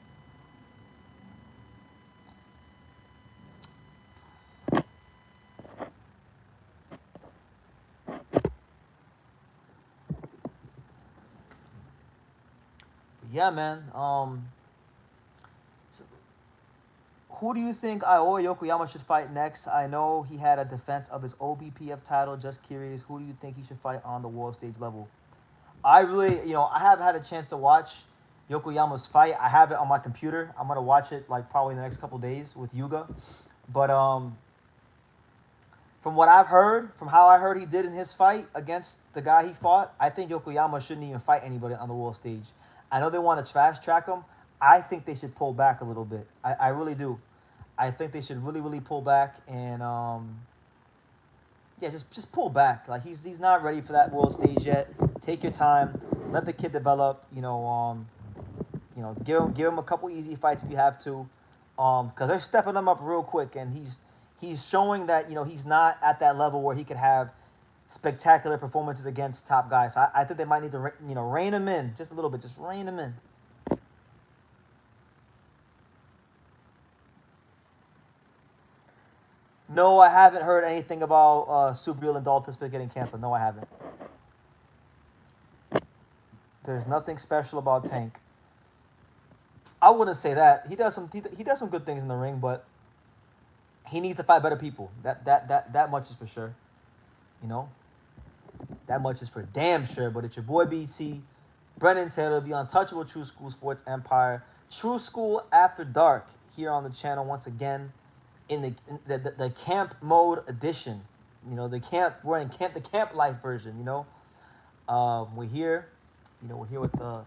Yeah, man. Who do you think Iowa Yokoyama should fight next? I know he had a defense of his OBPF title. Just curious, who do you think he should fight on the world stage level? I really, I haven't had a chance to watch Yokoyama's fight. I have it on my computer. I'm gonna watch it like probably in the next couple days with Yuga. But from what I've heard, from how I heard he did in his fight against the guy he fought, I think Yokoyama shouldn't even fight anybody on the world stage. I know they want to fast track him. I think they should pull back a little bit. I really do. I think they should really, really pull back and yeah, just pull back. Like he's not ready for that world stage yet. Take your time. Let the kid develop. Give him a couple easy fights if you have to, because they're stepping him up real quick, and he's showing that he's not at that level where he could have spectacular performances against top guys. So I think they might need to rein him in just a little bit. Just rein him in. No, I haven't heard anything about Subriel and Dalton Smith getting canceled. No, I haven't. There's nothing special about Tank. I wouldn't say that. He does some good things in the ring, but he needs to fight better people. That much is for sure. You know, that much is for damn sure. But it's your boy BT, Brennan Taylor, the untouchable True School Sports Empire, True School After Dark here on the channel once again in the camp mode edition. The camp life version. We're here. We're here with the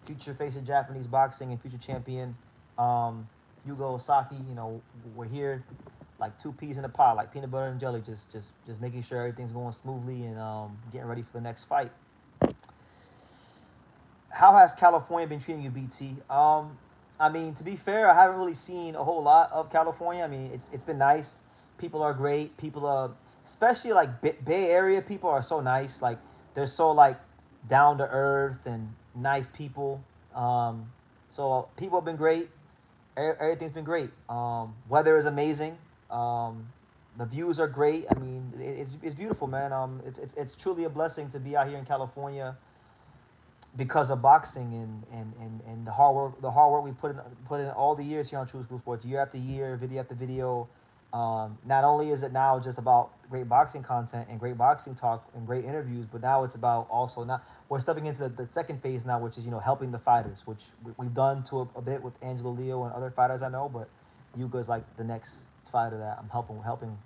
future face of Japanese boxing and future champion Yugo Osaki. We're here like two peas in a pod, like peanut butter and jelly, just making sure everything's going smoothly and getting ready for the next fight. How has California been treating you, BT? I mean, to be fair, I haven't really seen a whole lot of California. I mean, it's been nice. People are great. People are, especially like Bay Area people are so nice. Like they're so like down to earth and nice people. So people have been great. Everything's been great. Weather is amazing. The views are great. I mean, it's beautiful, man. It's truly a blessing to be out here in California because of boxing and the hard work we put in all the years here on True School Sports, year after year, video after video. Not only is it now just about great boxing content and great boxing talk and great interviews, but now it's about also now we're stepping into the second phase now, which is helping the fighters, which we've done to a bit with Angelo Leo and other fighters I know, but Yuga's like the next fighter that I'm helping,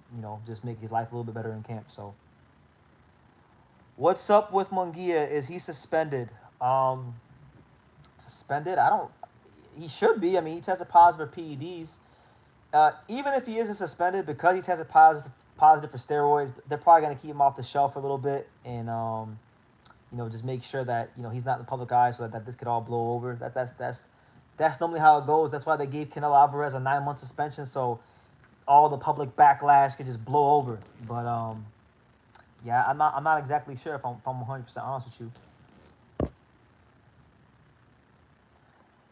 just make his life a little bit better in camp. So, what's up with Munguia? Is he suspended? Um, Suspended? I don't. He should be. I mean, he tested positive for PEDs. Even if he isn't suspended because he tested positive for steroids, they're probably gonna keep him off the shelf for a little bit and just make sure that he's not in the public eye so that this could all blow over. That's normally how it goes. That's why they gave Canelo Alvarez a 9-month suspension so all the public backlash could just blow over. But yeah, I'm not exactly sure if I'm 100% honest with you.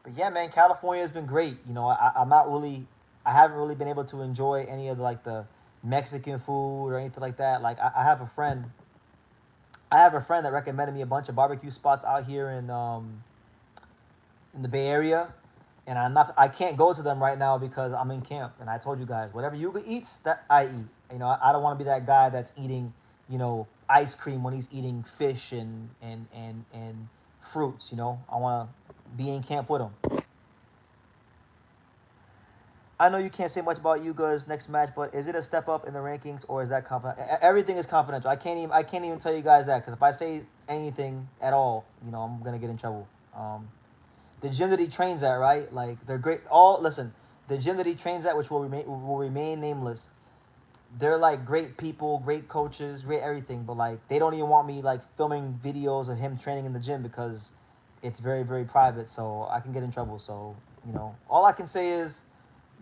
But yeah, man, California has been great. I haven't really been able to enjoy any of the Mexican food or anything like that. Like I have a friend that recommended me a bunch of barbecue spots out here in the Bay Area, and I can't go to them right now because I'm in camp. And I told you guys, whatever Yuga eats, that I eat. I don't want to be that guy that's eating ice cream when he's eating fish and fruits. I want to be in camp with him. I know you can't say much about Yuga's next match, but is it a step up in the rankings or is that confidential? Everything is confidential. I can't even tell you guys that because if I say anything at all, I'm gonna get in trouble. The gym that he trains at, right? Like they're great. Listen, the gym that he trains at, which will remain nameless. They're like great people, great coaches, great everything, but like they don't even want me like filming videos of him training in the gym because it's very very private, so I can get in trouble. So all I can say is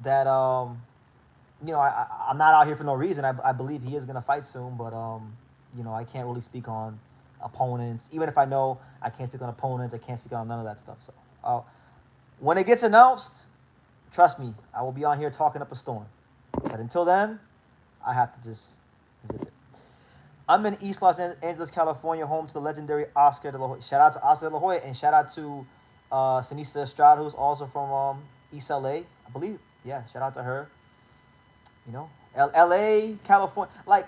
that I'm not out here for no reason. I believe he is gonna fight soon, but I can't really speak on opponents. Even if I know, I can't speak on opponents. I can't speak on none of that stuff. So when it gets announced, trust me, I will be on here talking up a storm. But until then, I have to just zip it. I'm in East Los Angeles, California, home to the legendary Oscar De La Hoya. Shout out to Oscar De La Hoya and shout out to Sinisa Estrada, who's also from East LA, I believe. Yeah, shout out to her. LA, California. Like,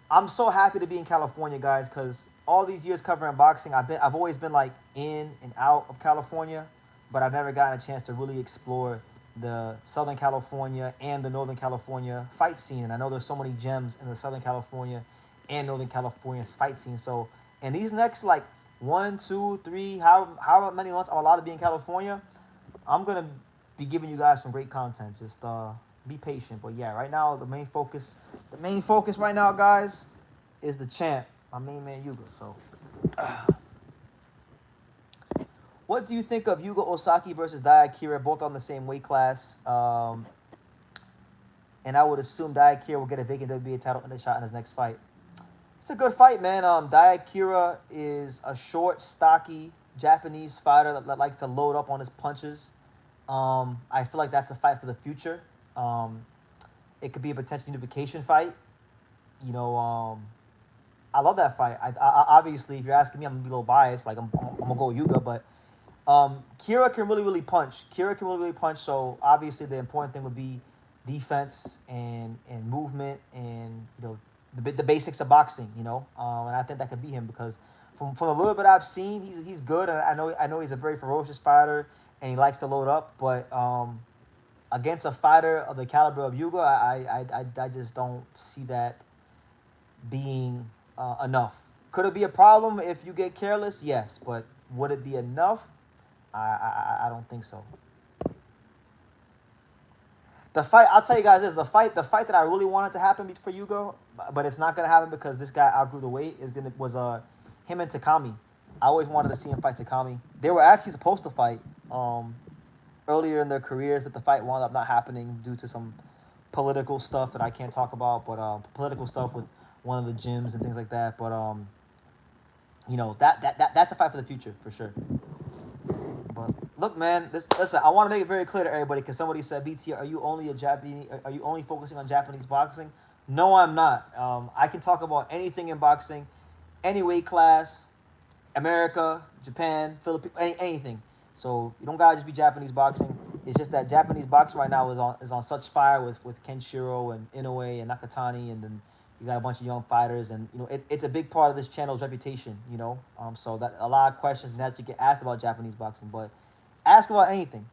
I'm so happy to be in California, guys, because all these years covering boxing, I've always been like in and out of California, but I've never gotten a chance to really explore the Southern California and the Northern California fight scene. And I know there's so many gems in the Southern California and Northern California fight scene. So in these next like 1, 2, 3, however many months I'm allowed to be in California, I'm gonna be giving you guys some great content. Just be patient. But yeah, right now the main focus right now, guys, is the champ, my main man Yuga. So, what do you think of Yuga Osaki versus Daikira, both on the same weight class? And I would assume Daikira will get a vacant WBA title in the shot in his next fight. It's a good fight, man. Daikira is a short, stocky Japanese fighter that likes to load up on his punches. I feel like that's a fight for the future. It could be a potential unification fight. I love that fight. I obviously, if you're asking me, I'm gonna be a little biased. Like I'm gonna go Yuga, but Kira can really, really punch. Kira can really, really punch. So obviously, the important thing would be defense and movement and the basics of boxing. And I think that could be him because from the little bit I've seen, he's good. And I know he's a very ferocious fighter and he likes to load up. But against a fighter of the caliber of Yuga, I just don't see that being enough. Could it be a problem if you get careless? Yes, but would it be enough? I don't think so. The fight, I'll tell you guys this: the fight that I really wanted to happen for Yuga, but it's not gonna happen because this guy outgrew the weight. Was him and Takami. I always wanted to see him fight Takami. They were actually supposed to fight earlier in their careers, but the fight wound up not happening due to some political stuff that I can't talk about. But political stuff with one of the gyms and things like that. But that's a fight for the future for sure. But look, man, listen. I want to make it very clear to everybody because somebody said, "BT, are you only a Japanese? Are you only focusing on Japanese boxing?" No, I'm not. I can talk about anything in boxing, any weight class, America, Japan, Philippines, anything. So you don't gotta just be Japanese boxing. It's just that Japanese boxing right now is on such fire with Kenshiro and Inoue and Nakatani, and then you got a bunch of young fighters, and it's a big part of this channel's reputation. So that a lot of questions naturally get asked about Japanese boxing, but ask about anything.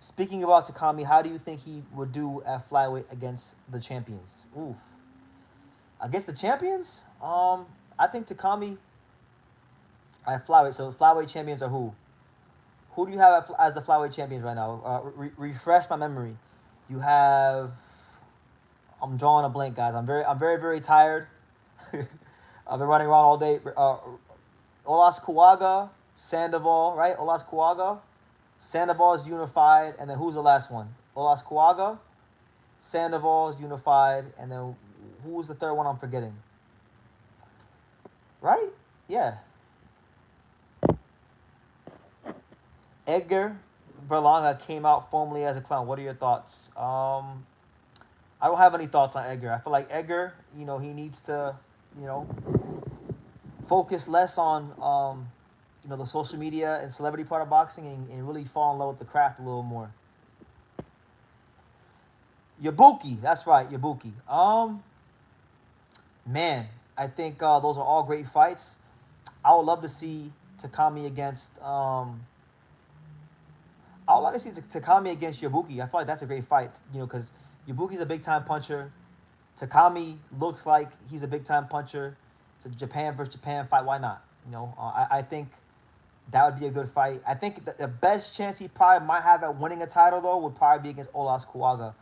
Speaking about Takami, how do you think he would do at flyweight against the champions? Oof. Against the champions? I think Takami at flyweight. So flyweight champions are who? Who do you have as the flyweight champions right now? Refresh my memory. You have. I'm drawing a blank, guys. Very tired. I've been running around all day. Olas Kuwaga, Sandoval, right? Olas Kuwaga, Sandoval is unified, and then who's the last one? Olas Kuwaga, Sandoval is unified, and then who was the third one I'm forgetting? Right? Yeah. Edgar Berlanga came out formally as a clown. What are your thoughts? I don't have any thoughts on Edgar. I feel like Edgar, he needs to, you know, focus less on, the social media and celebrity part of boxing and really fall in love with the craft a little more. Yabuki, that's right, Yabuki. Man, I think those are all great fights. I would love to see Takami against. I would like to see Takami against Yabuki. I feel like that's a great fight, because Yabuki's a big time puncher. Takami looks like he's a big time puncher. It's a Japan versus Japan fight. Why not? I think that would be a good fight. I think the best chance he probably might have at winning a title, though, would probably be against Olas Kuwaga.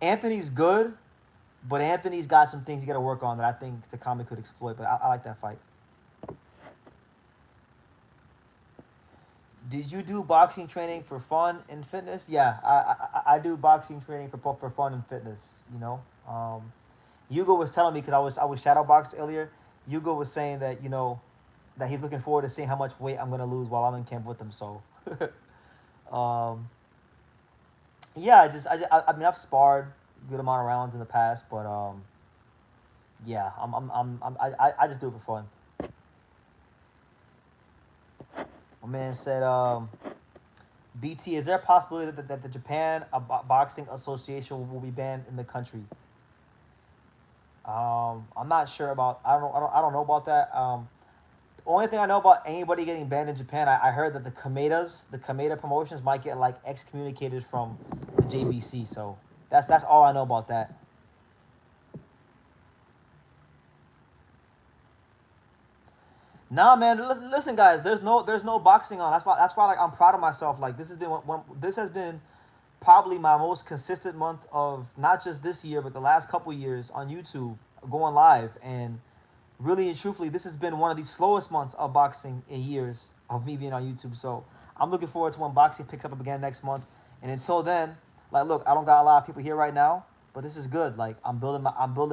Anthony's good, but Anthony's got some things he got to work on that I think Takami could exploit. But I like that fight. Did you do boxing training for fun and fitness? Yeah, I do boxing training for fun and fitness. Hugo was telling me because I was shadow boxed earlier. Hugo was saying that that he's looking forward to seeing how much weight I'm gonna lose while I'm in camp with him. So, yeah, I mean I've sparred a good amount of rounds in the past, but yeah, I just do it for fun. My man said, BT, is there a possibility that the Japan Boxing Association will be banned in the country? I'm not sure about. I don't know about that. The only thing I know about anybody getting banned in Japan, I heard that the Kameda promotions might get like excommunicated from the JBC. So that's all I know about that. Nah, man. Listen, guys. There's no boxing on. That's why like I'm proud of myself. Like this has been probably my most consistent month of not just this year but the last couple years on YouTube going live, and really and truthfully this has been one of the slowest months of boxing in years of me being on YouTube. So I'm looking forward to when boxing picks up again next month. And until then, like, look, I don't got a lot of people here right now, but this is good. Like I'm building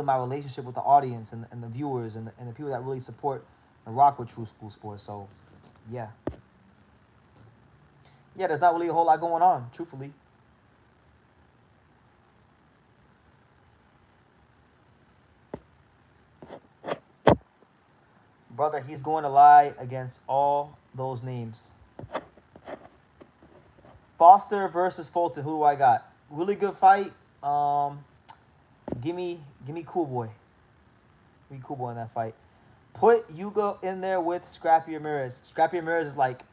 my relationship with the audience and the viewers and the people that really support and rock with True School Sports. So yeah, there's not really a whole lot going on, truthfully. Brother, he's going to lie against all those names. Foster versus Fulton. Who do I got? Really good fight. Give me Cool Boy. Give me Cool Boy in that fight. Put Yuga in there with Scrappy Ramirez. Scrappy Ramirez is like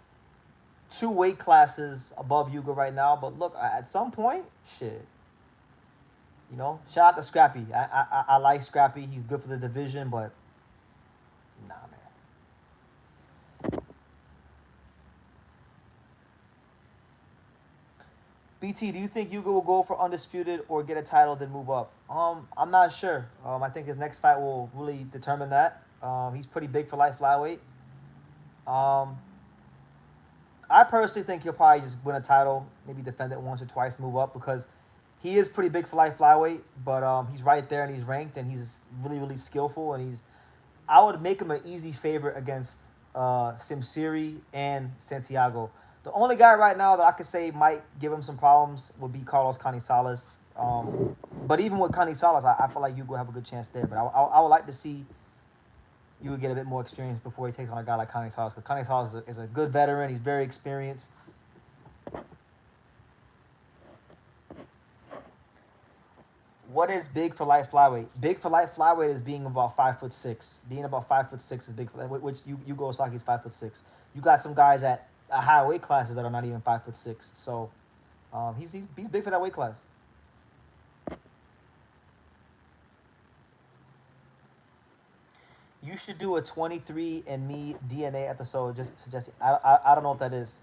2 weight classes above Yuga right now. But look, at some point, shit. Shout out to Scrappy. I like Scrappy. He's good for the division, but nah, man. BT, do you think Yuga will go for undisputed or get a title then move up? I'm not sure. I think his next fight will really determine that. He's pretty big for light flyweight. I personally think he'll probably just win a title, maybe defend it once or twice, move up, because he is pretty big for light flyweight. But he's right there and he's ranked and he's really skillful, and I would make him an easy favorite against Simsiri and Santiago. The only guy right now that I could say might give him some problems would be Carlos Canizales. But even with Canizales, I feel like Hugo will have a good chance there. But I would like to see Hugo get a bit more experience before he takes on a guy like Canizales. Because Canizales is a good veteran. He's very experienced. What is big for light flyweight? Big for light flyweight is being about 5'6". Being about 5'6" is big for that. Which Yugo Osaki's 5'6". You got some guys at higher weight classes that are not even 5'6". So He's big for that weight class. You should do a 23andMe DNA episode. Just suggesting. I don't know what that is.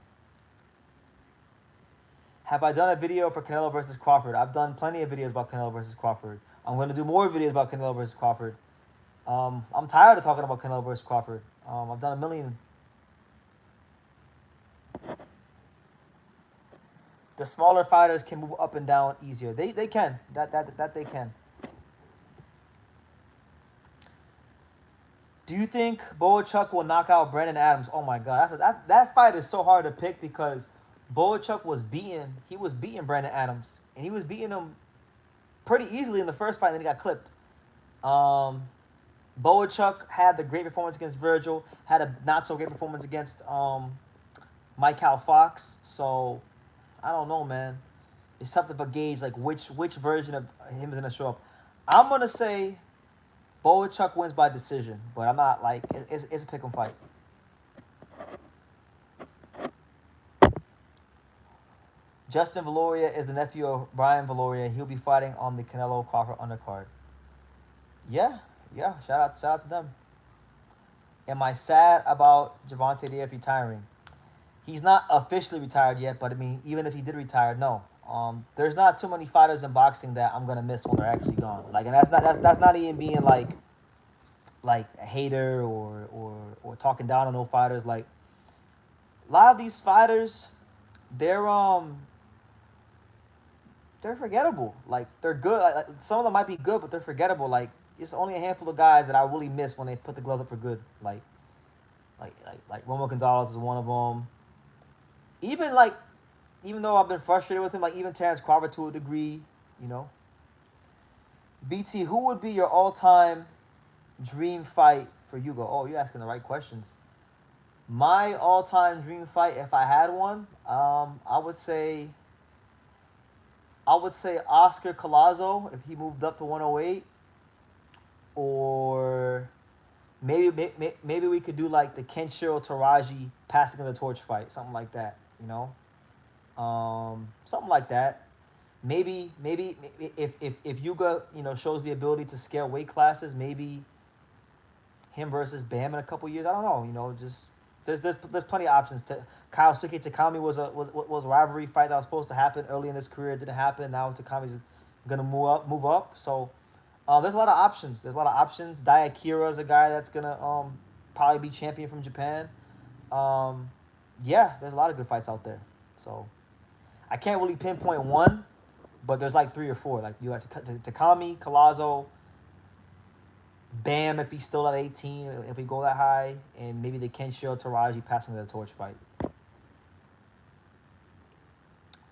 Have I done a video for Canelo versus Crawford? I've done plenty of videos about Canelo versus Crawford. I'm going to do more videos about Canelo versus Crawford. I'm tired of talking about Canelo versus Crawford. I've done a million. The smaller fighters can move up and down easier. They can. That they can. Do you think Boachuk will knock out Brandon Adams? Oh my God, that fight is so hard to pick because Boachuk was beating. He was beating Brandon Adams, and he was beating him pretty easily in the first fight. And then he got clipped. Boachuk had the great performance against Virgil. Had a not so great performance against Michael Fox. So I don't know, man. It's tough to gauge like which version of him is gonna show up. I'm gonna say Boachuk wins by decision, but I'm not like it's a pick'em fight. Justin Valoria is the nephew of Brian Valoria. He'll be fighting on the Canelo Crawford undercard. Yeah, yeah. Shout out to them. Am I sad about Gervonta Davis retiring? He's not officially retired yet, but I mean, even if he did retire, no. There's not too many fighters in boxing that I'm gonna miss when they're actually gone. Like, and that's not even being like a hater or talking down on no fighters. Like, a lot of these fighters, they're forgettable. Like, they're good. Like some of them might be good, but they're forgettable. Like, it's only a handful of guys that I really miss when they put the gloves up for good. Like Romo Gonzalez is one of them. Even though I've been frustrated with him, like even Terrence Crawford to a degree, you know. BT, who would be your all-time dream fight for Hugo? Oh, you're asking the right questions. My all-time dream fight, if I had one, I would say Oscar Collazo if he moved up to 108, or maybe we could do like the Kenshiro Taraji passing of the torch fight, something like that, you know. Something like that. Maybe if Yuga shows the ability to scale weight classes, maybe him versus Bam in a couple years. I don't know. Just there's plenty of options. Kyle Suki Takami was a rivalry fight that was supposed to happen early in his career. It didn't happen. Now Takami's gonna move up. So there's a lot of options. Daikira is a guy that's gonna probably be champion from Japan. Yeah, there's a lot of good fights out there. So I can't really pinpoint one, but there's like 3 or 4. Like you got Takami, Collazo, Bam if he's still at 18, if we go that high, and maybe the Kenshiro Taraji passing the torch fight.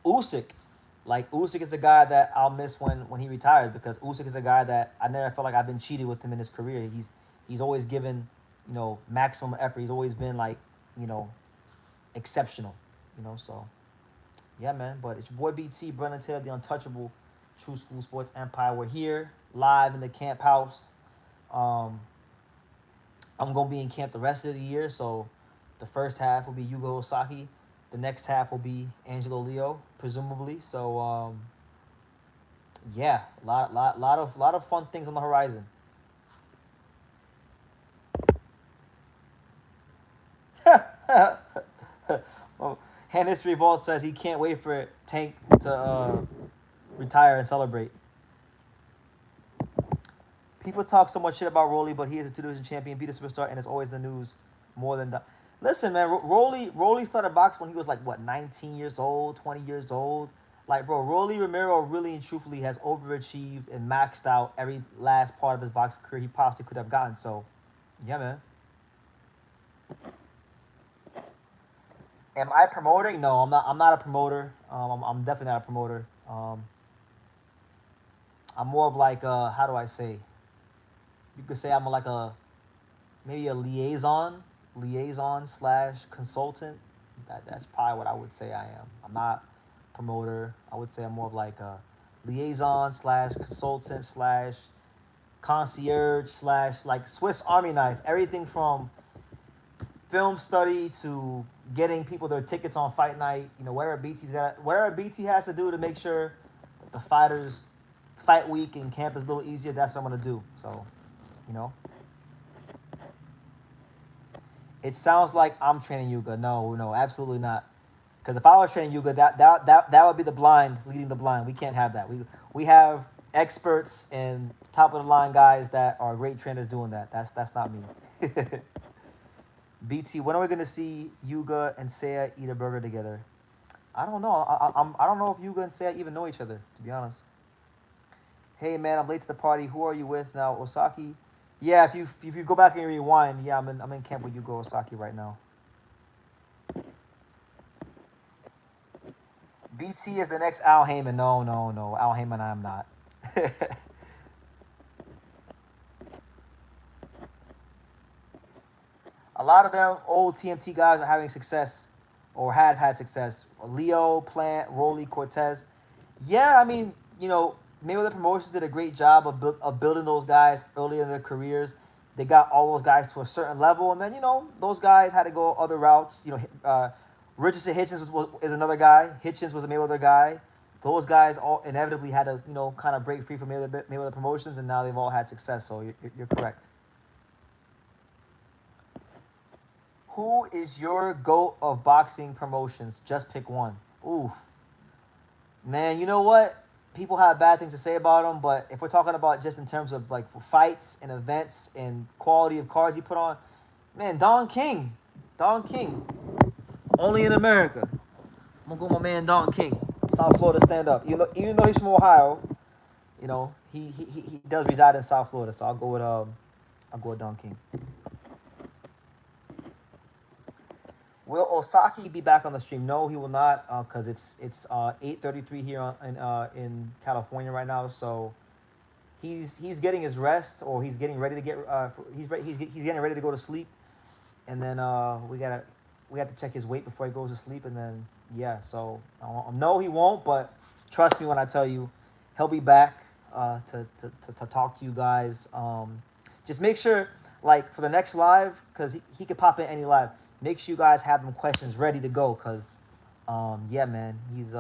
Usyk. Like Usyk is a guy that I'll miss when he retires, because Usyk is a guy that I never felt like I've been cheated with him in his career. He's always given, maximum effort. He's always been like, exceptional. So yeah, man. But it's your boy BT, Brennan Taylor, the untouchable True School Sports Empire. We're here live in the camp house. I'm gonna be in camp the rest of the year, so the first half will be Yugo Osaki. The next half will be Angelo Leo, presumably. So yeah, lot of fun things on the horizon. Well, Hand History Vault says he can't wait for Tank to retire and celebrate. People talk so much shit about Rolly, but he is a two-division champion, beat a superstar, and it's always in the news more than that. Listen, man, Rolly started boxing when he was like, what, 19 years old, 20 years old? Like, bro, Rolly Romero really and truthfully has overachieved and maxed out every last part of his boxing career he possibly could have gotten. So, yeah, man. Am I promoting? No, I'm not. I'm not a promoter. I'm definitely not a promoter. I'm more of like how do I say? You could say I'm like maybe a liaison slash consultant. That's probably what I would say I am. I'm not a promoter. I would say I'm more of like a liaison slash consultant slash concierge slash like Swiss Army knife. Everything from film study to getting people their tickets on fight night. You know, whatever BT has to do to make sure that the fighters fight week and camp is a little easier. That's what I'm gonna do. So, you know, it sounds like I'm training Yuga. No, no, absolutely not. Because if I was training Yuga, that would be the blind leading the blind. We can't have that. We have experts and top of the line guys that are great trainers doing that. That's not me. BT, when are we gonna see Yuga and Seiya eat a burger together? I don't know. I don't know if Yuga and Seiya even know each other, to be honest. Hey man, I'm late to the party. Who are you with now, Osaki? Yeah, if you go back and rewind, yeah, I'm in camp with Yuga Osaki right now. BT is the next Al Heyman. No, no, no. Al Heyman, I am not. A lot of them old TMT guys are having success or have had success. Leo, Plant, Rolly, Cortez. Yeah, I mean, maybe the promotions did a great job of building those guys early in their careers. They got all those guys to a certain level, and then those guys had to go other routes. Richardson Hitchens is another guy. Hitchens was a Mayweather guy. Those guys all inevitably had to kind of break free from Mayweather promotions, and now they've all had success. So you're correct. Who is your GOAT of boxing promotions? Just pick one. Oof. Man, you know what? People have bad things to say about him, but if we're talking about just in terms of like fights and events and quality of cards he put on, man, Don King. Don King. Only in America. I'm gonna go with my man Don King. South Florida stand up. Even though he's from Ohio, he does reside in South Florida, so I'll go with Don King. Will Osaki be back on the stream? No, he will not, because it's 8:33 here in California right now. So he's getting his rest, or he's getting ready to get he's getting ready to go to sleep, and then we have to check his weight before he goes to sleep, and then yeah. So no, he won't. But trust me when I tell you, he'll be back to talk to you guys. Just make sure, like, for the next live, because he could pop in any live. Make sure you guys have them questions ready to go, because yeah, man, he's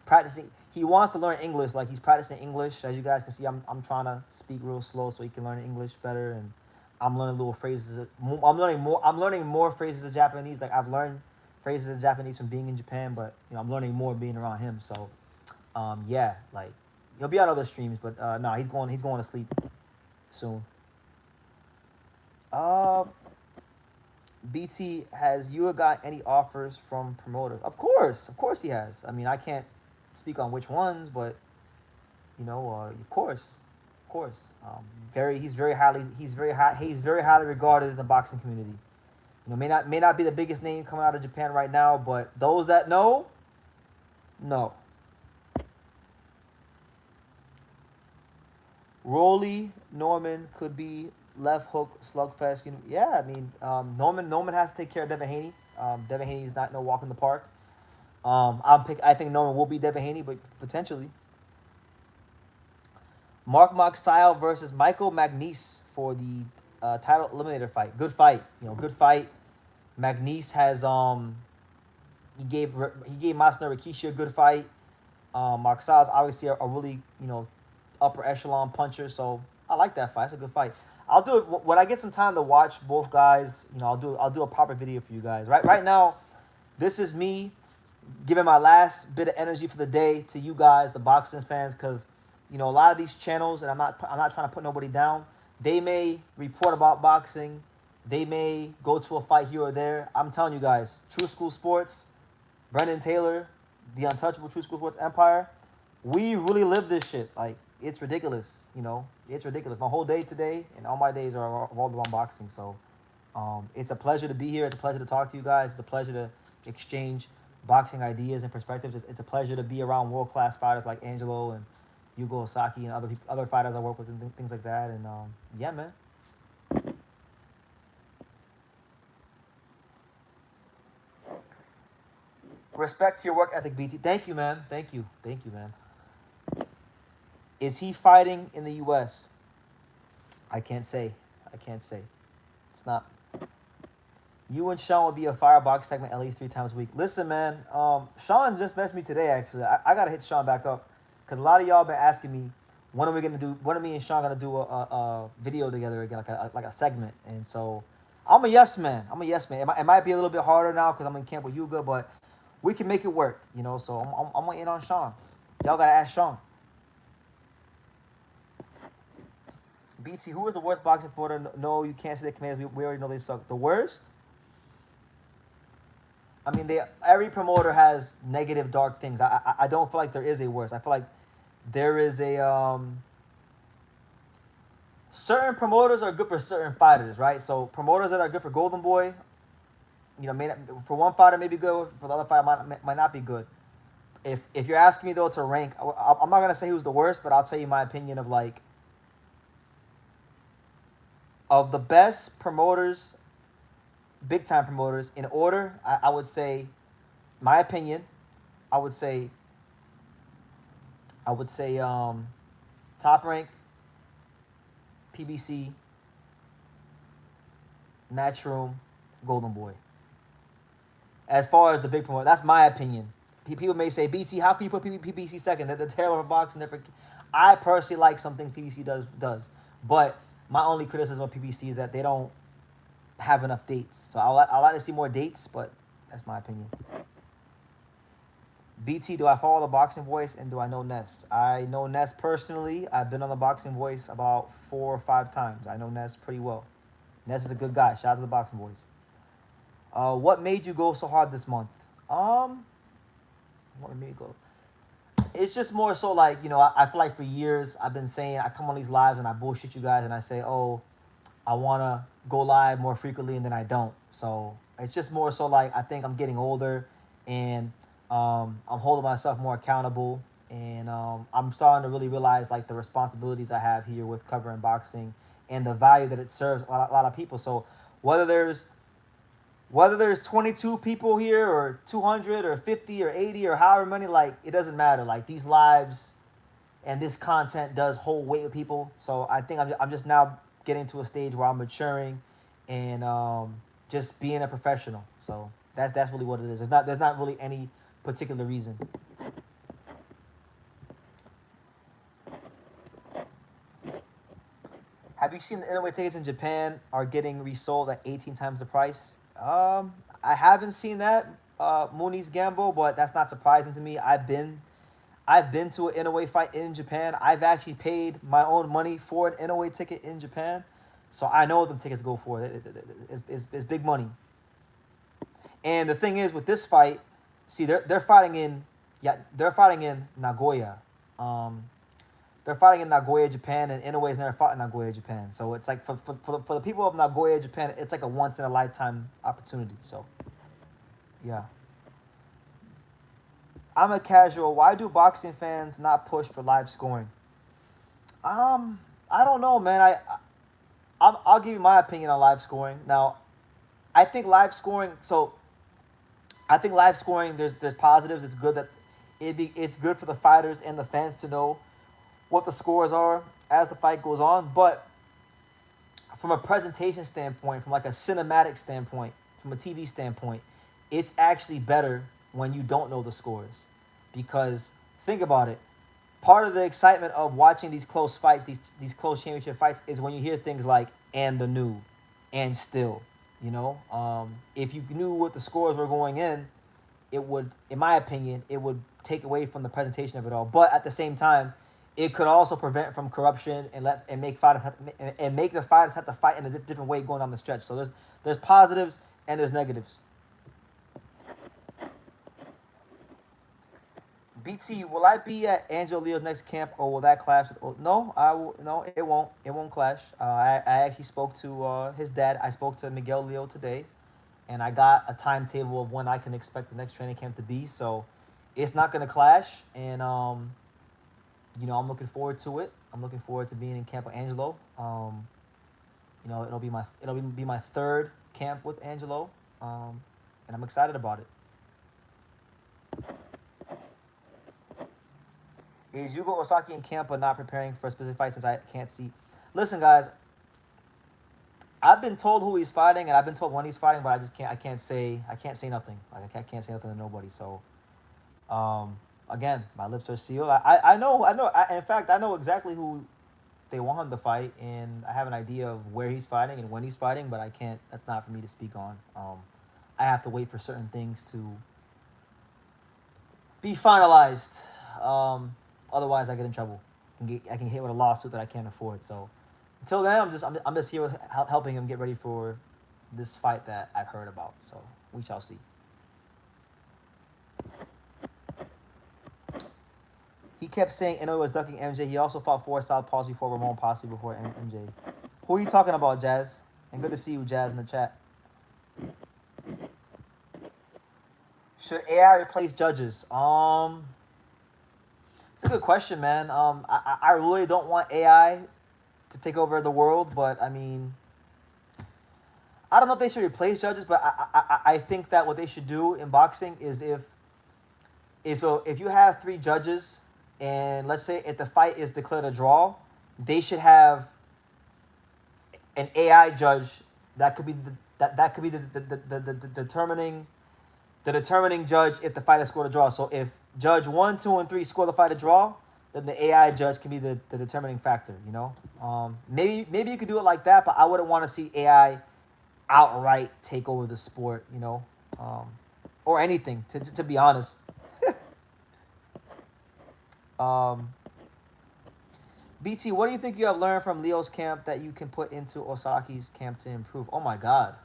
practicing. He wants to learn English, like he's practicing English. As you guys can see, I'm trying to speak real slow so he can learn English better, and I'm learning little phrases. I'm learning more phrases of Japanese. Like, I've learned phrases of Japanese from being in Japan, but I'm learning more being around him. So yeah, like, he'll be on other streams, but no, he's going to sleep soon. Uh, BT, has you got any offers from promoters? Of course he has. I mean, I can't speak on which ones, but of course. He's very highly regarded in the boxing community. May not be the biggest name coming out of Japan right now, but those that know. Rolly Norman could be left hook slugfest. Yeah, I mean, Norman has to take care of Devin Haney. Devin Haney is not no walk in the park. I think Norman will be Devin Haney, but potentially. Mark Style versus Michael Magnese for the title eliminator fight. Good fight. Good fight. Magnese has he gave Masnur Rikishi a good fight. Mark Style is obviously a really upper echelon puncher, so I like that fight. It's a good fight. I'll do it when I get some time to watch both guys. I'll do a proper video for you guys. Right now, this is me giving my last bit of energy for the day to you guys, the boxing fans, because a lot of these channels, and I'm not trying to put nobody down. They may report about boxing, they may go to a fight here or there. I'm telling you guys, True School Sports, Brendan Taylor, the untouchable True School Sports Empire, we really live this shit. Like, it's ridiculous. It's ridiculous. My whole day today and all my days are revolved around boxing. So it's a pleasure to be here. It's a pleasure to talk to you guys. It's a pleasure to exchange boxing ideas and perspectives. It's a pleasure to be around world-class fighters like Angelo and Yugo Osaki and other fighters I work with and things like that. And yeah, man. Respect to your work ethic, BT. Thank you, man. Thank you, man. Is he fighting in the U.S.? I can't say. It's not. You and Sean would be a firebox segment at least 3 times a week. Listen, man. Sean just messaged me today. Actually, I gotta hit Sean back up because a lot of y'all been asking me when are we gonna do? When are me and Sean gonna do a video together again, like a segment? And so I'm a yes man. I'm a yes man. It might be a little bit harder now because I'm in camp with Yuga, but we can make it work. You know. So I'm waiting on Sean. Y'all gotta ask Sean. BT, who is the worst boxing promoter? No, you can't say the commanders. We already know they suck. The worst? I mean, every promoter has negative, dark things. I don't feel like there is a worst. I feel like there is a certain promoters are good for certain fighters, right? So promoters that are good for Golden Boy, you know, may not, for one fighter may be good, for the other fighter might not be good. If you're asking me though to rank, I'm not gonna say who's the worst, but I'll tell you my opinion of like of the best promoters, big time promoters in order. I would say, my opinion, I would say top rank, PBC, Matchroom, Golden Boy. As far as the big promoter, that's my opinion. People may say, BT, how can you put PBC second? They're terrible for boxing. I personally like some things PBC does, but my only criticism of PBC is that they don't have enough dates. So I like to see more dates, but that's my opinion. BT, do I follow the Boxing Voice and do I know Ness? I know Ness personally. I've been on the Boxing Voice about 4 or 5 times. I know Ness pretty well. Ness is a good guy. Shout out to the Boxing Voice. What made you go so hard this month? What made me go? It's just more so like, you know, I feel like for years I've been saying, I come on these lives and I bullshit you guys and I say, oh, I want to go live more frequently, and then I don't. So it's just more so like I think I'm getting older, and I'm holding myself more accountable, and I'm starting to really realize like the responsibilities I have here with covering boxing and the value that it serves a lot of people. So whether there's 22 people here or 200 or 50 or 80 or however many, like it doesn't matter. Like these lives and this content does hold weight with people. So I think I'm just now getting to a stage where I'm maturing and just being a professional. So that's really what it is. There's not really any particular reason. Have you seen the inaway tickets in Japan are getting resold at 18 times the price? I haven't seen that, Mooney's Gamble, but that's not surprising to me. I've been to an inaway fight in Japan. I've actually paid my own money for an inaway ticket in Japan, so I know what them tickets go for. It's big money. And the thing is with this fight, see they're fighting in, yeah, they're fighting in Nagoya. Um, they're fighting in Nagoya, Japan, and Inoue's never fought in Nagoya, Japan. So it's like for the people of Nagoya, Japan, it's like a once in a lifetime opportunity. So yeah. I'm a casual. Why do boxing fans not push for live scoring? I don't know, man. I'll give you my opinion on live scoring. Now, I think live scoring. So, I think live scoring. There's positives. It's good that it's good for the fighters and the fans to know what the scores are as the fight goes on. But from a presentation standpoint, from like a cinematic standpoint, from a TV standpoint, it's actually better when you don't know the scores. Because think about it. Part of the excitement of watching these close fights, these close championship fights, is when you hear things like "and the new," and still. You know, if you knew what the scores were going in would, in my opinion, it would take away from the presentation of it all. But at the same time, it could also prevent from corruption and make fighters and make the fighters have to fight in a different way going down the stretch. So there's positives and there's negatives. BT, will I be at Angelo Leo's next camp, or will that clash with? No, I will. No, it won't. It won't clash. I actually spoke to his dad. I spoke to Miguel Leo today, and I got a timetable of when I can expect the next training camp to be. So, it's not gonna clash, and I'm looking forward to it. I'm looking forward to being in camp with Angelo. It'll be my third camp with Angelo, and I'm excited about it. Is Yugo Osaki in camp but not preparing for a specific fight since I can't see? Listen, guys, I've been told who he's fighting, and I've been told when he's fighting, but I just can't. I can't say nothing. Like I can't say nothing to nobody. So, again, my lips are sealed. I know. In fact, I know exactly who they want him to fight, and I have an idea of where he's fighting and when he's fighting. But I can't. That's not for me to speak on. I have to wait for certain things to be finalized. Otherwise, I get in trouble. I can hit with a lawsuit that I can't afford. So until then, I'm just here helping him get ready for this fight that I've heard about. So we shall see. He kept saying Inoue was ducking MJ. He also fought four southpaws before Ramon, possibly before MJ. Who are you talking about, Jazz? And good to see you, Jazz, in the chat. Should AI replace judges? It's a good question, man. I really don't want AI to take over the world, but I mean, I don't know if they should replace judges, but I think that what they should do in boxing is if you have three judges, and let's say if the fight is declared a draw, they should have an AI judge that could be the determining judge if the fight is scored a draw. So if judge 1, 2, and 3 score the fight a draw, then the AI judge can be the determining factor. You know, maybe you could do it like that, but I wouldn't want to see AI outright take over the sport. You know, or anything to be honest. BT, what do you think you have learned from Leo's camp that you can put into Osaki's camp to improve? Oh my god.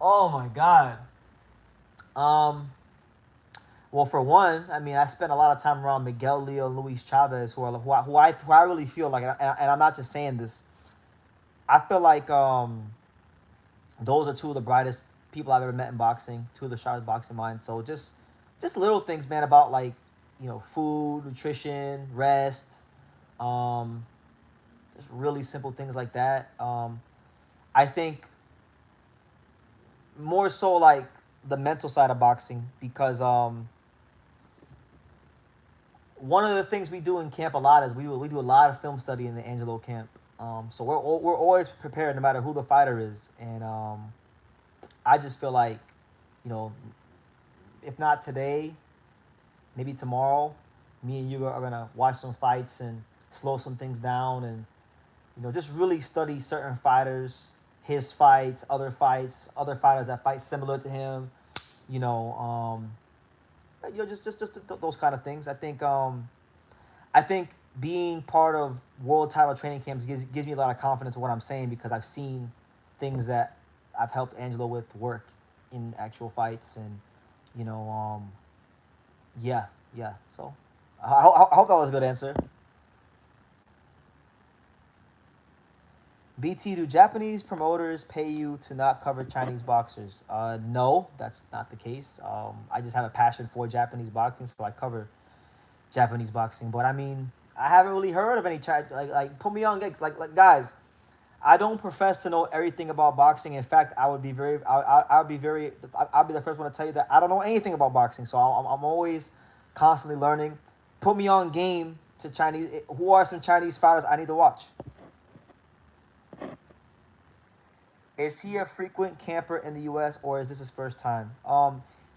Oh my god. Well, for one, I mean, I spent a lot of time around Miguel Leo, Luis Chavez, who I really feel like, and I'm not just saying this. I feel like those are two of the brightest people I've ever met in boxing, two of the sharpest boxing minds. So just little things, man, about like, you know, food, nutrition, rest, just really simple things like that. I think more so like the mental side of boxing because one of the things we do in camp a lot is we do a lot of film study in the Angelo camp. So we're always prepared no matter who the fighter is, and I just feel like, you know, if not today, maybe tomorrow, me and you are gonna watch some fights and slow some things down, and you know, just really study certain fighters, his fights, other fighters that fight similar to him. You know, just those kind of things. I think being part of world title training camps gives me a lot of confidence in what I'm saying because I've seen things that I've helped Angelo with work in actual fights, and you know, yeah. So I hope that was a good answer. BT, do Japanese promoters pay you to not cover Chinese boxers? No, that's not the case. I just have a passion for Japanese boxing, so I cover Japanese boxing. But I mean, I haven't really heard of any like put me on gigs. Like guys, I don't profess to know everything about boxing. In fact, I would be very, I'll be very, I'll be the first one to tell you that I don't know anything about boxing. So I'm always constantly learning. Put me on game to Chinese. Who are some Chinese fighters I need to watch? Is he a frequent camper in the U.S. or is this his first time?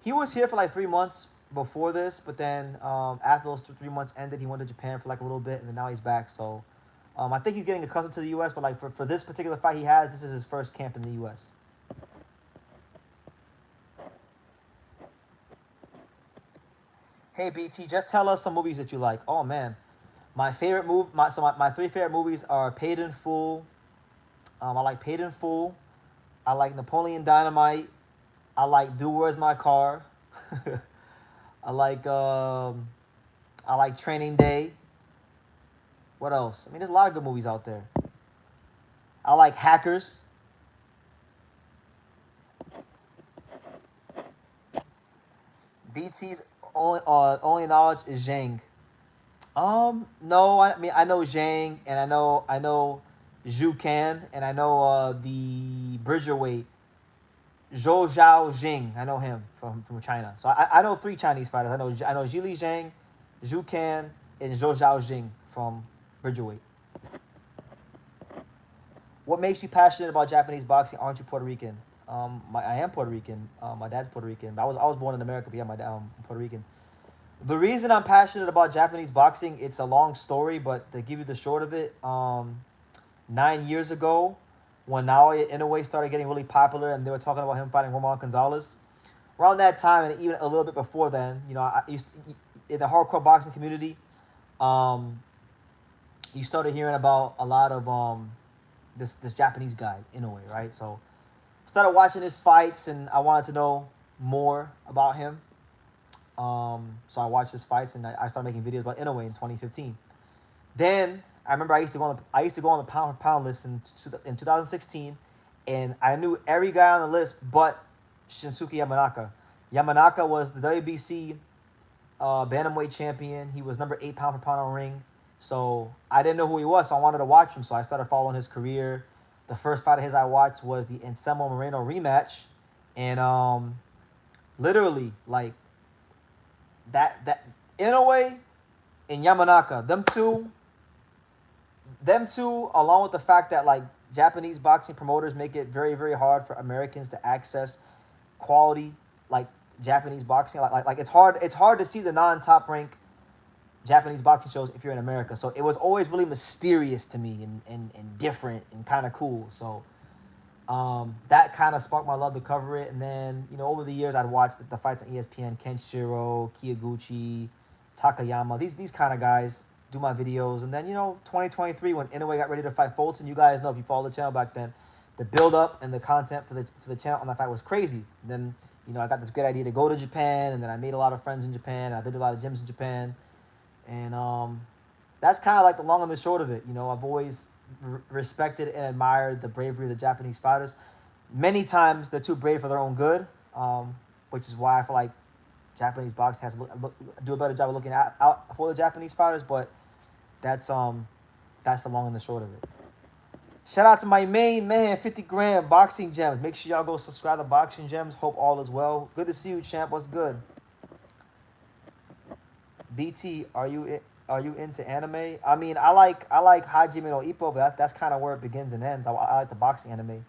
He was here for like 3 months before this, but then after those 3 months ended, he went to Japan for like a little bit, and then now he's back. So I think he's getting accustomed to the U.S., but like for this particular fight he has, this is his first camp in the U.S. Hey BT, just tell us some movies that you like. Oh man, my favorite my three favorite movies are Paid in Full. I like Paid in Full. I like Napoleon Dynamite. I like Do Where's My Car. I like um, I like Training Day. What else? I mean, there's a lot of good movies out there. I like Hackers. BT's only knowledge is Zhang. No, I mean I know Zhang, and I know Zhu Can, and I know the Bridgerweight Zhou Zhao Jing. I know him from China. So I know three Chinese fighters. I know Zhili Zhang, Zhu Can, and Zhou Zhao Jing from Bridgerweight. what makes you passionate about Japanese boxing? Aren't you Puerto Rican? I am Puerto Rican. My dad's Puerto Rican. I was born in America, but yeah, my dad, I'm Puerto Rican. The reason I'm passionate about Japanese boxing, it's a long story, but to give you the short of it, 9 years ago, when Naoya Inoue started getting really popular, and they were talking about him fighting Roman Gonzalez, around that time, and even a little bit before then, I used to, in the hardcore boxing community, um, you started hearing about a lot of this Japanese guy Inoue, right? So started watching his fights, and I wanted to know more about him. So I watched his fights, and I started making videos about Inoue in 2015. Then I remember I used to go on the pound for pound list in 2016, and I knew every guy on the list but Shinsuke Yamanaka. Yamanaka was the WBC bantamweight champion. He was number 8 pound for pound on ring. So I didn't know who he was, so I wanted to watch him. So I started following his career. The first fight of his I watched was the Anselmo Moreno rematch, and literally like that in a way in Yamanaka, them two, along with the fact that like Japanese boxing promoters make it very very hard for Americans to access quality like Japanese boxing. Like it's hard to see the non top rank Japanese boxing shows if you're in America. So it was always really mysterious to me and different and kind of cool. So that kind of sparked my love to cover it. And then, over the years, I'd watched the fights on ESPN, Kenshiro, Kiyoguchi, Takayama, these kind of guys do my videos. And then, 2023, when Inoue got ready to fight Fulton, you guys know if you follow the channel back then, the build up and the content for the channel on that fight was crazy. And then, I got this great idea to go to Japan, and then I made a lot of friends in Japan. I did a lot of gyms in Japan. And that's kind of like the long and the short of it. I've always respected and admired the bravery of the Japanese fighters. Many times they're too brave for their own good, which is why I feel like Japanese boxing has to do a better job of looking out for the Japanese fighters. But that's the long and the short of it. Shout out to my main man, 50 grand Boxing Gems. Make sure y'all go subscribe to Boxing Gems. Hope all is well. Good to see you, champ. What's good? BT, are you into anime? I mean, I like Hajime no Ippo, but that's kind of where it begins and ends. I like the boxing anime.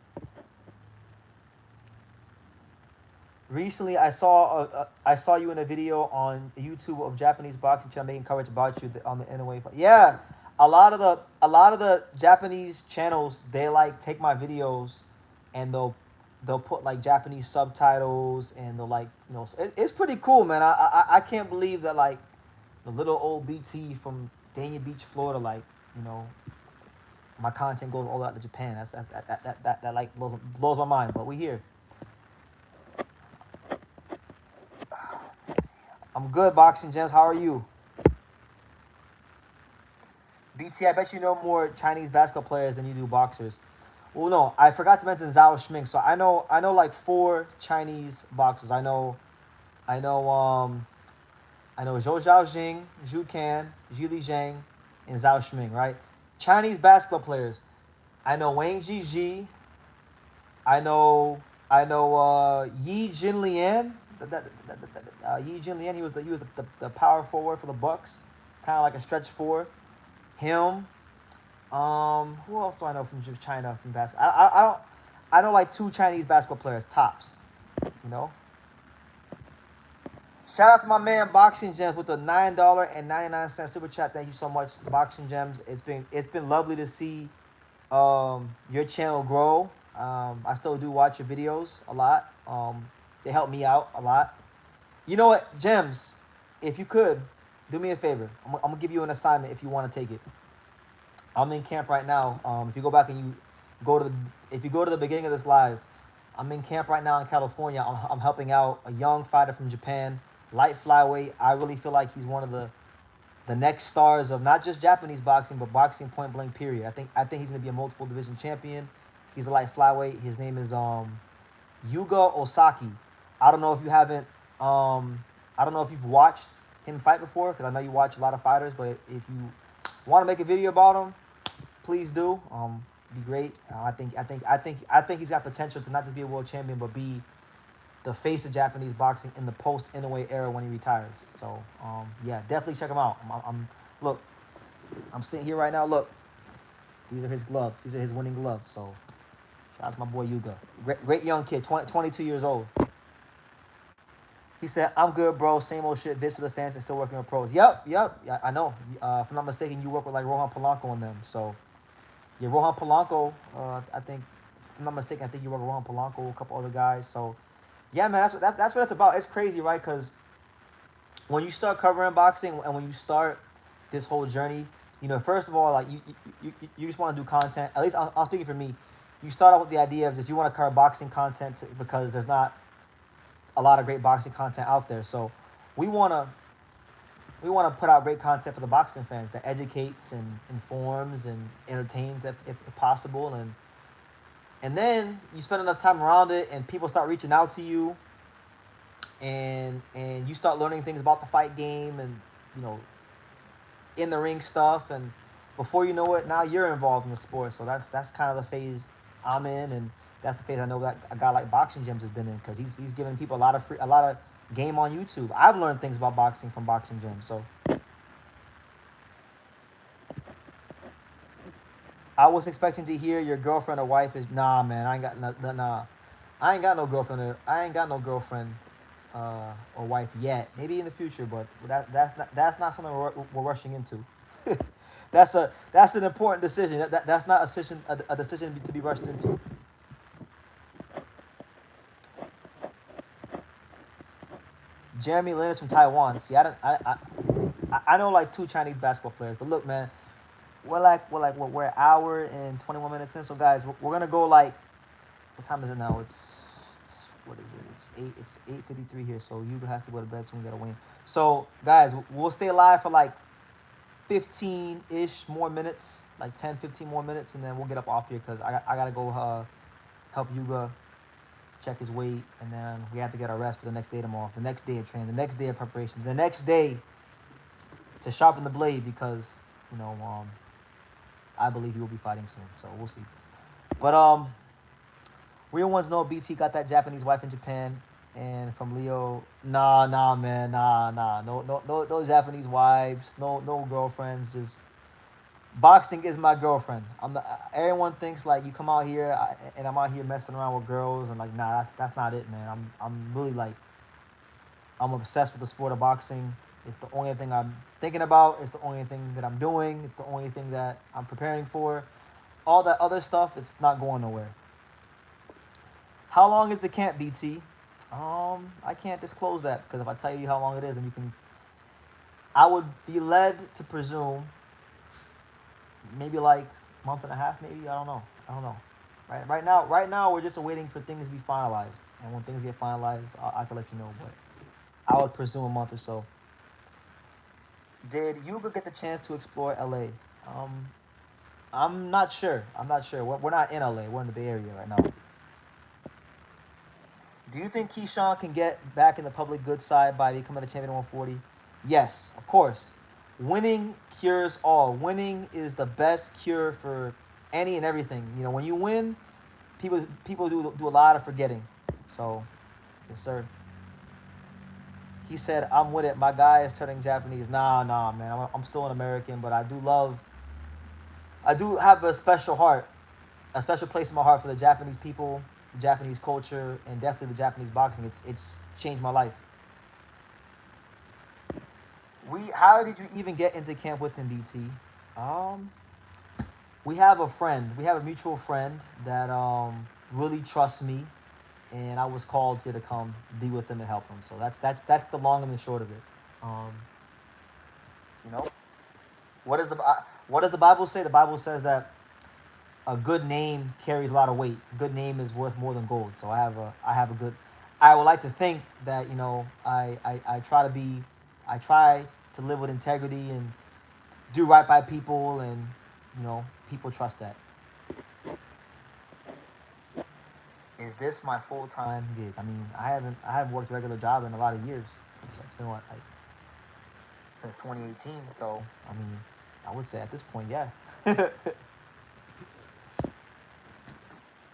Recently, I saw you in a video on YouTube of Japanese boxing channel making coverage about you on the Inoue fight. Yeah, a lot of the Japanese channels, they like take my videos, and they'll put like Japanese subtitles, and they'll like it's pretty cool, man. I can't believe that like the little old BT from Dania Beach, Florida, like my content goes all out to Japan. That like blows my mind. But we here. I'm good, Boxing Gems. How are you? BT, I bet you know more Chinese basketball players than you do boxers. Well, no, I forgot to mention Zhao Schming. So I know like 4 Chinese boxers. I know Zhou Zhaojing, Zhu Can, Zhili Zhang, and Zhao Schming, right? Chinese basketball players. I know Wang Jiji. I know Yi Jinlian. Yi Jinlian, he was the power forward for the Bucks, kind of like a stretch forward. Him. Who else do I know from China from basketball? I don't. I know like 2 Chinese basketball players tops. You know. Shout out to my man Boxing Gems with the $9.99 super chat. Thank you so much, Boxing Gems. It's been lovely to see your channel grow. I still do watch your videos a lot. They help me out a lot. You know what, Gems? If you could, do me a favor. I'm gonna give you an assignment if you want to take it. I'm in camp right now. If you go back and if you go to the beginning of this live, I'm in camp right now in California. I'm helping out a young fighter from Japan, light flyweight. I really feel like he's one of the next stars of not just Japanese boxing, but boxing point blank period. I think he's gonna be a multiple division champion. He's a light flyweight. His name is Yuga Osaki. I don't know if you haven't I don't know if you've watched him fight before, because I know you watch a lot of fighters, but if you want to make a video about him, please do. Be great. I think he's got potential to not just be a world champion, but be the face of Japanese boxing in the post Inoue era when he retires. So yeah, definitely check him out. Look, I'm sitting here right now. Look, These are his gloves. These are his winning gloves. So shout out to my boy Yuga. Great young kid, 22 years old. He said, "I'm good, bro. Same old shit. Bitch for the fans and still working with pros." Yep. Yeah, I know. If I'm not mistaken, you work with like Rohan Polanco on them. So yeah, Rohan Polanco. I think, if I'm not mistaken, I think you work with Rohan Polanco, a couple other guys. So yeah, man, that's what it's about. It's crazy, right? Because when you start covering boxing and when you start this whole journey, first of all, like you just want to do content. At least I'm speaking for me. You start out with the idea of just you want to cover boxing content because there's not a lot of great boxing content out there. So we wanna we want to put out great content for the boxing fans that educates and informs and entertains if possible, and then you spend enough time around it and people start reaching out to you, and you start learning things about the fight game and you know in the ring stuff, and before you know it, now you're involved in the sport. So that's kind of the phase I'm in, and that's the phase I know that a guy like Boxing Gems has been in because he's giving people a lot of game on YouTube. I've learned things about boxing from Boxing Gems. So I was expecting to hear your girlfriend or wife is nah, man. I ain't got nah. I ain't got no girlfriend. I ain't got no girlfriend or wife yet. Maybe in the future, but that's not something we're rushing into. That's an important decision. That's not a decision to be rushed into. Jeremy Lin is from Taiwan. See, I don't I know like two Chinese basketball players, but look, man, we're an hour and 21 minutes in. So guys, we're gonna go like what time is it now? It's what is it? It's 8:53 here. So you have to go to bed, so we gotta win. So guys, we'll stay alive for like 15 ish more minutes, like 10, 15 more minutes, and then we'll get up off here because I gotta go help Yuga check his weight, and then we have to get our rest for the next day tomorrow, the next day of training, the next day of preparation, the next day to sharpen the blade because you know I believe he will be fighting soon. So we'll see. But real ones know BT got that Japanese wife in Japan, and from Leo, nah, man, nah, no Japanese wives, no girlfriends. Just boxing is my girlfriend. I'm the, everyone thinks like you come out here and I'm out here messing around with girls and like nah, that's not it, man. I'm really like I'm obsessed with the sport of boxing. It's the only thing I'm thinking about. It's the only thing that I'm doing. It's the only thing that I'm preparing for. All that other stuff, it's not going nowhere. How long is the camp, BT? I can't disclose that because if I tell you how long it is, and you can, I would be led to presume maybe like a month and a half, maybe. I don't know. Right now, we're just waiting for things to be finalized, and when things get finalized, I can let you know. But I would presume a month or so. Did Yuga get the chance to explore LA? I'm not sure. We're not in LA. We're in the Bay Area right now. Do you think Keyshawn can get back in the public good side by becoming a champion at 140? Yes, of course. Winning cures all. Winning is the best cure for any and everything. When you win, people do a lot of forgetting. So, yes, sir. He said, "I'm with it. My guy is turning Japanese." Nah, man. I'm still an American, but I do have a special heart, a special place in my heart for the Japanese people, the Japanese culture, and definitely the Japanese boxing. It's changed my life. How did you even get into camp with him, BT? Um, we have a friend. We have a mutual friend that really trusts me, and I was called here to come be with him and help him. So that's the long and the short of it. Um, you know, what does the what does the Bible say? The Bible says that a good name carries a lot of weight. A good name is worth more than gold. So I have a good. I would like to think that I try to be, I try to live with integrity and do right by people, and people trust that. Is this my full time gig? I mean, I haven't worked a regular job in a lot of years. So it's been what, like, since 2018. So I mean, I would say at this point, yeah.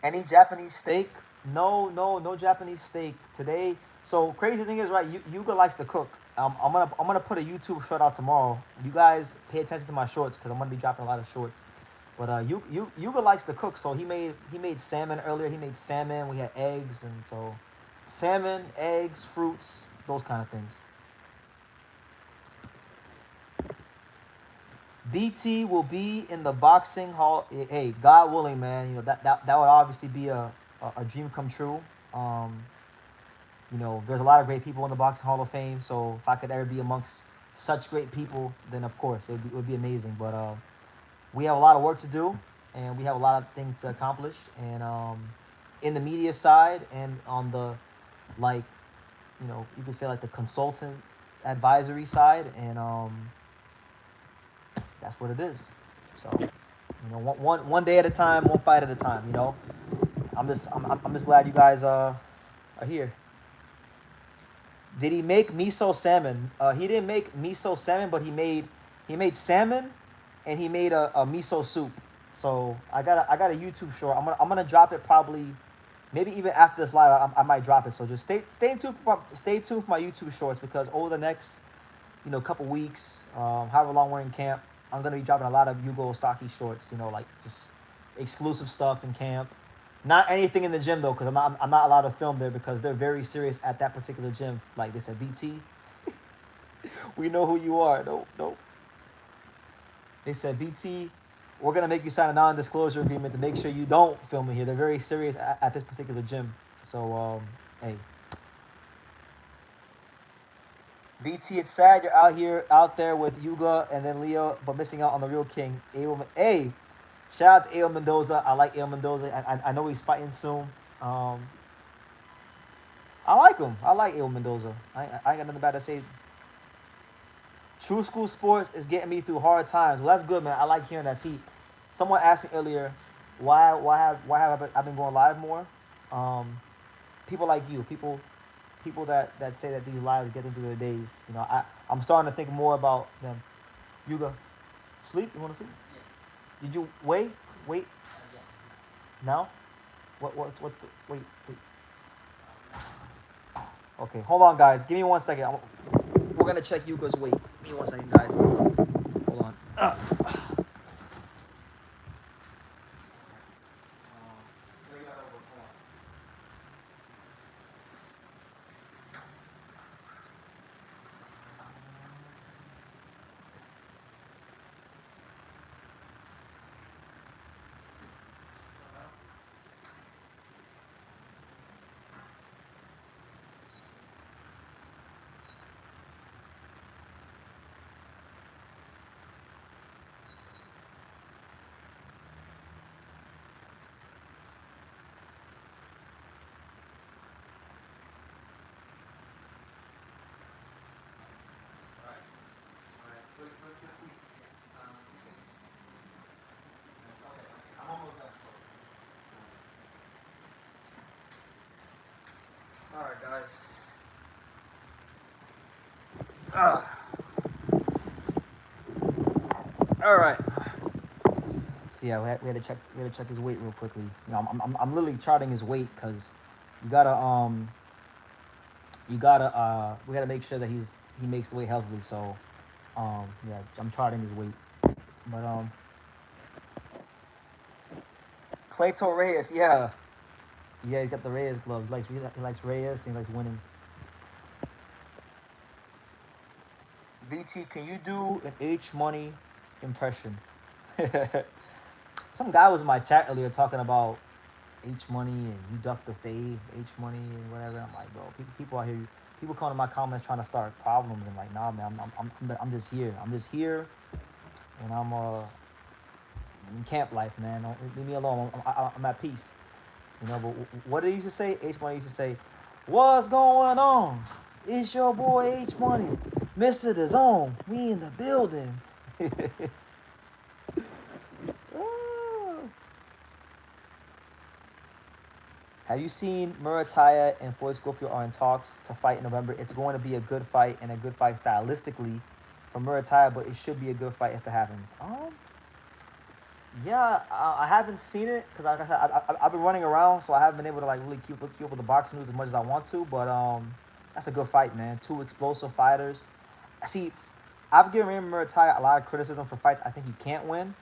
Any Japanese steak? No Japanese steak today. So crazy thing is, right? Yuga likes to cook. I'm gonna put a YouTube short out tomorrow. You guys pay attention to my shorts because I'm gonna be dropping a lot of shorts. But Yuga likes to cook, so he made salmon earlier. He made salmon. We had eggs, and so salmon, eggs, fruits, those kind of things. BT will be in the boxing hall. Hey, God willing, man. That would obviously be a dream come true. Um, there's a lot of great people in the boxing hall of fame. So if I could ever be amongst such great people, then of course it would be amazing. But we have a lot of work to do, and we have a lot of things to accomplish. And in the media side, and on the like, you could say like the consultant advisory side, and that's what it is. So, one day at a time, one fight at a time. I'm just glad you guys are here. Did he make miso salmon? He didn't make miso salmon, but he made salmon, and he made a miso soup. So I got a YouTube short. I'm gonna drop it probably, maybe even after this live. I might drop it. So just stay tuned for my YouTube shorts, because over the next couple weeks, however long we're in camp, I'm gonna be dropping a lot of Yugo Osaki shorts. Like just exclusive stuff in camp. Not anything in the gym though, because I'm not allowed to film there, because they're very serious at that particular gym. Like they said, BT, we know who you are. No, no. They said, BT, we're gonna make you sign a non-disclosure agreement to make sure you don't film it here. They're very serious at this particular gym. So hey, BT, it's sad you're out there with Yuga and then Leo, but missing out on the real king. Hey, shout out to Ayo Mendoza. I like Ayo Mendoza. I know he's fighting soon. Um, I like him. I like Ayo Mendoza. I ain't got nothing bad to say. True School Sports is getting me through hard times. Well, that's good, man. I like hearing that. See, someone asked me earlier, why have I been going live more? Um, People like you, people that say that these lives get them through their days. I'm starting to think more about them. Yuga, sleep? You want to sleep? Yeah. Did you wait Yeah. now? What's the wait? Okay, hold on, guys. Give me 1 second. We're gonna check Yuga's weight. Give me 1 second, guys. Hold on. All right, guys. All right. So yeah, we had to check his weight real quickly. I'm literally charting his weight, because you gotta we gotta make sure that he makes the weight healthily. So yeah, I'm charting his weight. But Clayton Reyes, yeah, he got the Reyes gloves. He likes Reyes, and he likes winning. BT, can you do an H Money impression? Some guy was in my chat earlier talking about H Money and you duck the fade, H Money and whatever. I'm like, bro, people out here, people come to my comments trying to start problems. And like, nah, man, I'm just here. I'm just here, and I'm in camp life, man. Don't leave me alone. I'm at peace. But what did he used to say? H Money used to say, "What's going on? It's your boy H Money, Mr. The Zone. We in the building." Have you seen Murataya and Floyd Schofield are in talks to fight in November? It's going to be a good fight, and a good fight stylistically for Murataya, but it should be a good fight if it happens. Yeah, I haven't seen it, because like I said, I've been running around, so I haven't been able to like really keep up with the boxing news as much as I want to. But that's a good fight, man. Two explosive fighters. See, I've given Murataya a lot of criticism for fights I think he can't win.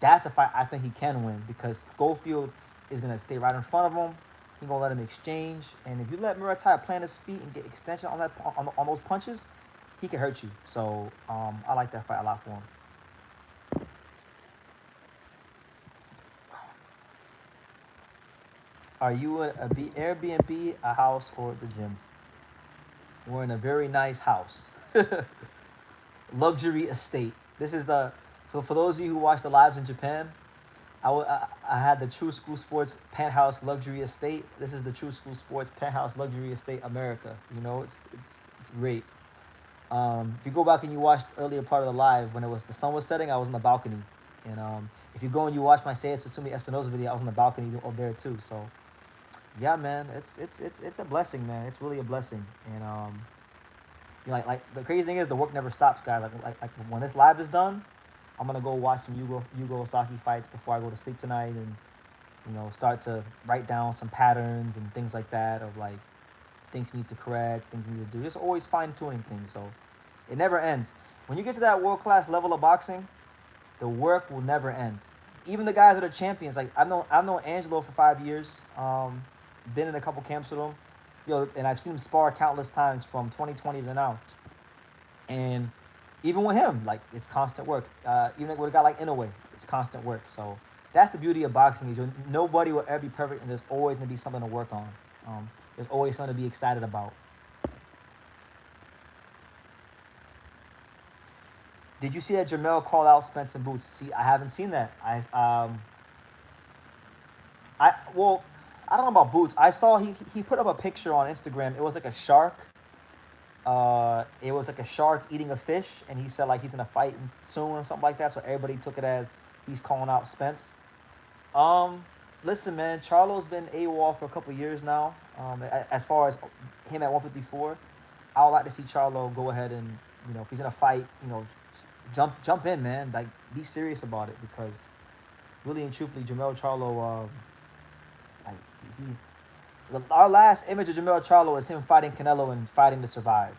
That's a fight I think he can win because Schofield is gonna stay right in front of him. He's gonna let him exchange, and if you let Muay plant his feet and get extension on on those punches, he can hurt you. So I like that fight a lot for him. Are you in a Airbnb, a house, or the gym? We're in a very nice house, luxury estate. This is the for those of you who watch the lives in Japan. I had the True School Sports Penthouse Luxury Estate. This is the True School Sports Penthouse Luxury Estate America. You know, it's great. If you go back and you watched the earlier part of the live when it was the sun was setting, I was on the balcony, and if you go and you watch my Say It Sutsumi Espinosa video, I was on the balcony over there too. So yeah, man, it's a blessing, man. It's really a blessing, and you know, like the crazy thing is the work never stops, guys. Like when this live is done, I'm gonna go watch some Yugo Osaki fights before I go to sleep tonight, and start to write down some patterns and things like that of like things you need to correct, things you need to do. Just always fine tuning things, so it never ends. When you get to that world class level of boxing, the work will never end. Even the guys that are champions, like I've known Angelo for 5 years. Been in a couple camps with him, and I've seen him spar countless times from 2020 to now. And even with him, like it's constant work. Even with a guy like Inoue, it's constant work. So that's the beauty of boxing is nobody will ever be perfect, and there's always gonna be something to work on. There's always something to be excited about. Did you see that Jamel called out Spence and Boots? See, I haven't seen that. Well, I don't know about Boots. I saw he put up a picture on Instagram. It was like a shark. It was like a shark eating a fish, and he said like he's gonna fight soon or something like that. So everybody took it as he's calling out Spence. Listen, man, Charlo's been AWOL for a couple years now. As far as him at 154, I would like to see Charlo go ahead and if he's gonna fight, jump in, man. Like be serious about it because really and truthfully, Jamel Charlo, like he's our last image of Jamel Charlo is him fighting Canelo and fighting to survive.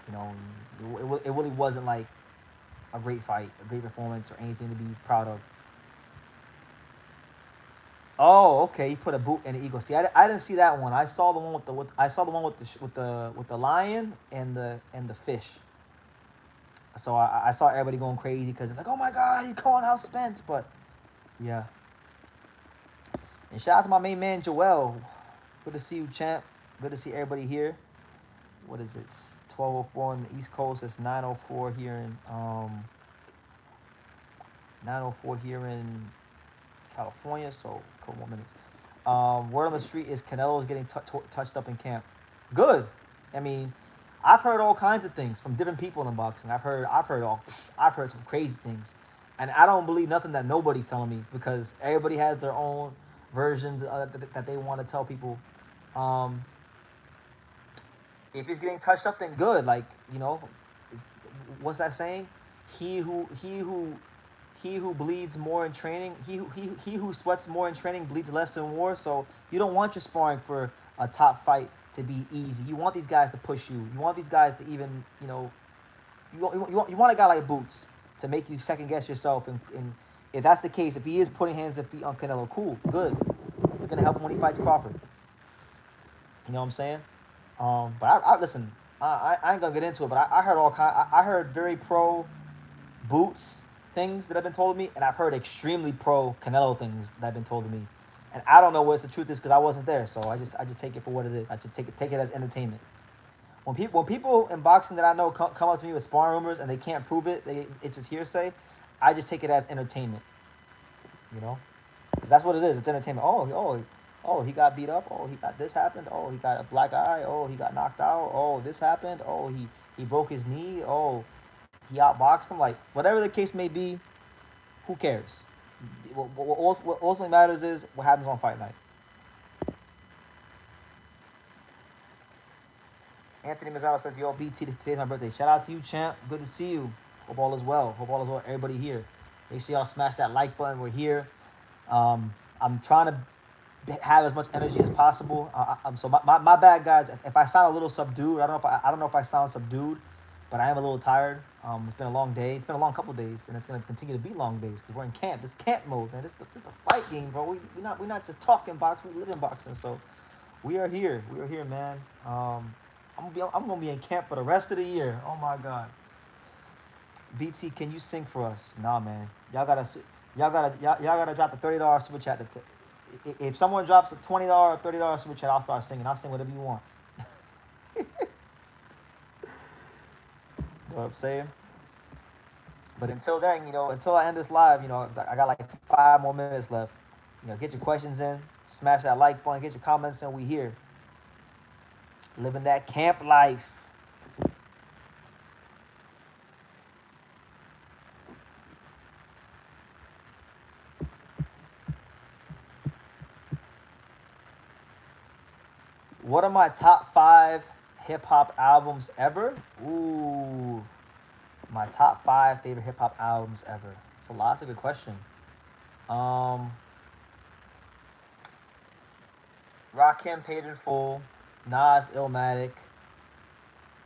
It really wasn't like a great fight, a great performance, or anything to be proud of. Oh, okay. He put a boot in the eagle. See, I didn't see that one. I saw the one I saw the one with the lion and the fish. So I saw everybody going crazy because they're like, oh my God, he's calling out Spence. But yeah. And shout out to my main man Joel. Good to see you, champ. Good to see everybody here. What is it? It's 12:04 on the East Coast. It's 9:04 here in 9:04 here in California. So a couple more minutes. Word on the street is Canelo is getting touched up in camp. Good. I mean, I've heard all kinds of things from different people in boxing. I've heard some crazy things, and I don't believe nothing that nobody's telling me because everybody has their own versions that they want to tell people. If he's getting touched up, then good. Like what's that saying? He who bleeds more in training, he who sweats more in training bleeds less in war. So you don't want your sparring for a top fight to be easy. You want these guys to push you. You want these guys to even you want a guy like Boots to make you second guess yourself. And if that's the case, if he is putting hands and feet on Canelo, cool, good. It's gonna help him when he fights Crawford. You know what I'm saying? But I listen. I ain't gonna get into it, but I heard all kind. I heard very pro Boots things that have been told to me, and I've heard extremely pro Canelo things that have been told to me, and I don't know what the truth is because I wasn't there. So I just take it for what it is. I just take it as entertainment. When people in boxing that I know come up to me with sparring rumors and they can't prove it, it's just hearsay. I just take it as entertainment. Because that's what it is. It's entertainment. Oh, he got beat up. Oh, he got this happened. Oh, he got a black eye. Oh, he got knocked out. Oh, this happened. Oh, he broke his knee. Oh, he outboxed him. Like, whatever the case may be, who cares? What ultimately matters is what happens on fight night. Anthony Mazzano says, yo, BT, today's my birthday. Shout out to you, champ. Good to see you. Hope all is well. Everybody here. Make sure y'all smash that like button. We're here. I'm trying to have as much energy as possible. So my bad, guys. If I sound a little subdued, I don't know if I sound subdued, but I am a little tired. It's been a long day. It's been a long couple days, and it's gonna continue to be long days because we're in camp. This camp mode, man. This a fight game, bro. We're not just talking boxing. We live in boxing. So we are here. We are here, man. I'm gonna be in camp for the rest of the year. Oh my god. BT, can you sing for us? Nah, man. Y'all gotta drop the $30 super chat. If someone drops a $20 or $30 super chat, I'll start singing. I'll sing whatever you want. You know what I'm saying? But until then, until I end this live, I got like 5 more minutes left. Get your questions in, smash that like button, get your comments in. We here, living that camp life. What are my top 5 hip hop albums ever? Ooh, my top 5 favorite hip hop albums ever. So lots of good question. Um, Rakim Paid in Full, Nas Illmatic,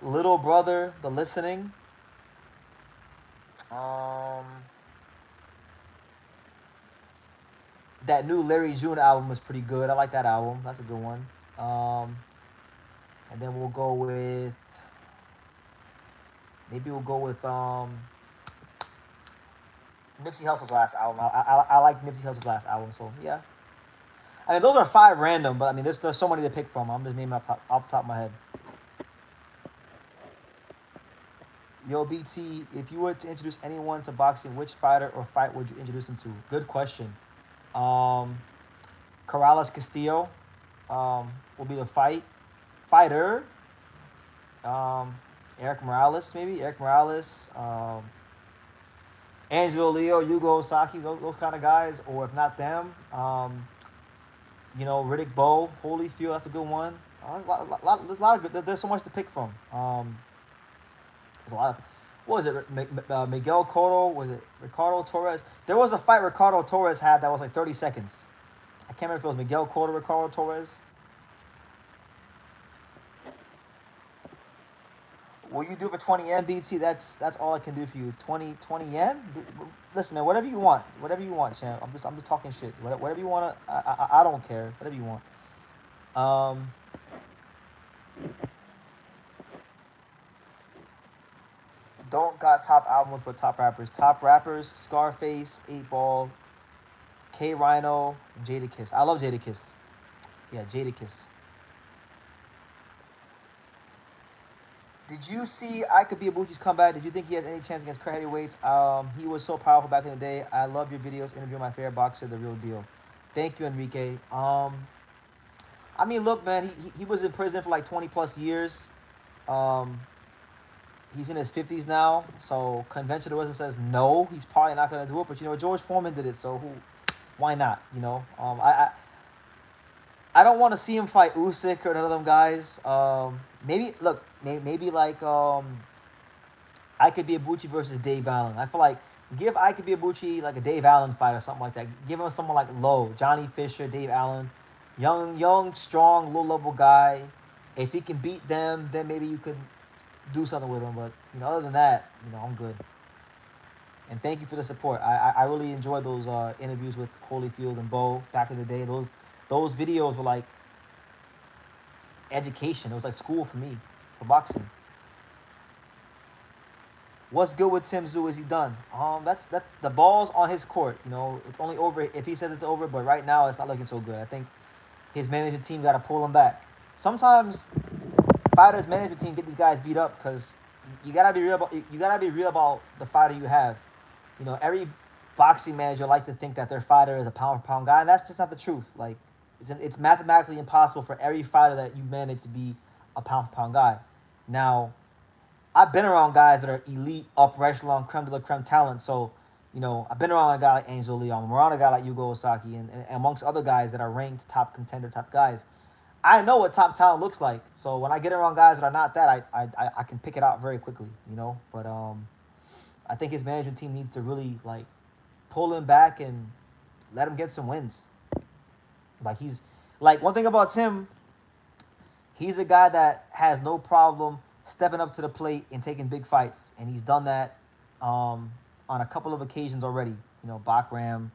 Little Brother The Listening. Um, that new Larry June album was pretty good. I like that album. That's a good one. And then we'll go with Nipsey Hussle's last album. I like Nipsey Hussle's last album. So yeah, I mean those are 5 random, but I mean there's so many to pick from. I'm just naming off the top of my head. Yo BT, if you were to introduce anyone to boxing, which fighter or fight would you introduce them to? Good question. Um, Corrales Castillo will be the fighter. Um, Eric Morales, maybe Eric Morales. Angelo Leo, Yugo Osaki, those kind of guys, or if not them, Riddick Bowe, Holyfield, that's a good one. There's a lot of good. There's so much to pick from. There's a lot of. What was it? Miguel Cotto? Was it Ricardo Torres? There was a fight Ricardo Torres had that was like 30 seconds. I can't remember if it was Miguel Cotto, Ricardo Torres. Will you do for 20 yen, BT? That's all I can do for you. 20 yen? Listen, man, whatever you want. Whatever you want, champ. I'm just talking shit. Whatever you want to, I don't care. Whatever you want. Um, don't got top albums, but top rappers. Top rappers, Scarface, 8 Ball, K Rhino, Jadakiss. I love Jadakiss. Yeah, Jadakiss. Did you see Ika Ibuchi's comeback? Did you think he has any chance against current heavyweights? He was so powerful back in the day. I love your videos. Interview my favorite boxer, the real deal. Thank you, Enrique. I mean, look, man, he was in prison for like 20 plus years. Um, he's in his 50s now, so conventional wisdom says no. He's probably not gonna do it. But George Foreman did it, so why not? I don't want to see him fight Usyk or none of them guys. Maybe like Ibuchi versus Dave Allen. I feel like give Ibuchi like a Dave Allen fight or something like that. Give him someone like low, Johnny Fisher, Dave Allen, young, strong, low level guy. If he can beat them, then maybe you could do something with him. But other than that, I'm good. And thank you for the support. I really enjoyed those interviews with Holyfield and Bo back in the day. Those videos were like education. It was like school for me for boxing. What's good with Tim Tszyu? Is he done? That's the ball's on his court. It's only over if he says it's over. But right now, it's not looking so good. I think his management team got to pull him back. Sometimes fighters' management team get these guys beat up because you gotta be real. You gotta be real about the fighter you have. Every boxing manager likes to think that their fighter is a pound for pound guy, and that's just not the truth. Like, it's mathematically impossible for every fighter that you manage to be a pound for pound guy. Now, I've been around guys that are elite, upper echelon, creme de la creme talent. So, I've been around a guy like Angel Lee. I'm around a guy like Yugo Osaki, and amongst other guys that are ranked top contender type guys. I know what top talent looks like. So when I get around guys that are not that, I can pick it out very quickly. But I think his management team needs to really like pull him back and let him get some wins. Like one thing about Tim, he's a guy that has no problem stepping up to the plate and taking big fights, and he's done that on a couple of occasions already. You know, Bakram,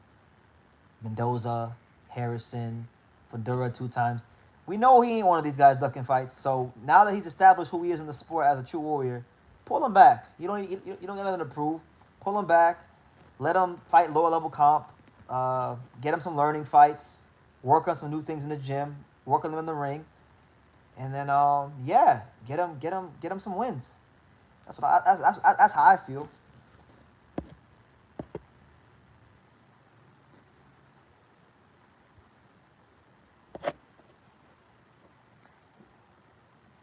Mendoza, Harrison, Fundura 2 times. We know he ain't one of these guys ducking fights. So now that he's established who he is in the sport as a true warrior, pull him back. You don't got nothing to prove. Pull him back. Let him fight lower level comp. Get him some learning fights. Work on some new things in the gym. Work on them in the ring. And then yeah, get him some wins. That's how I feel.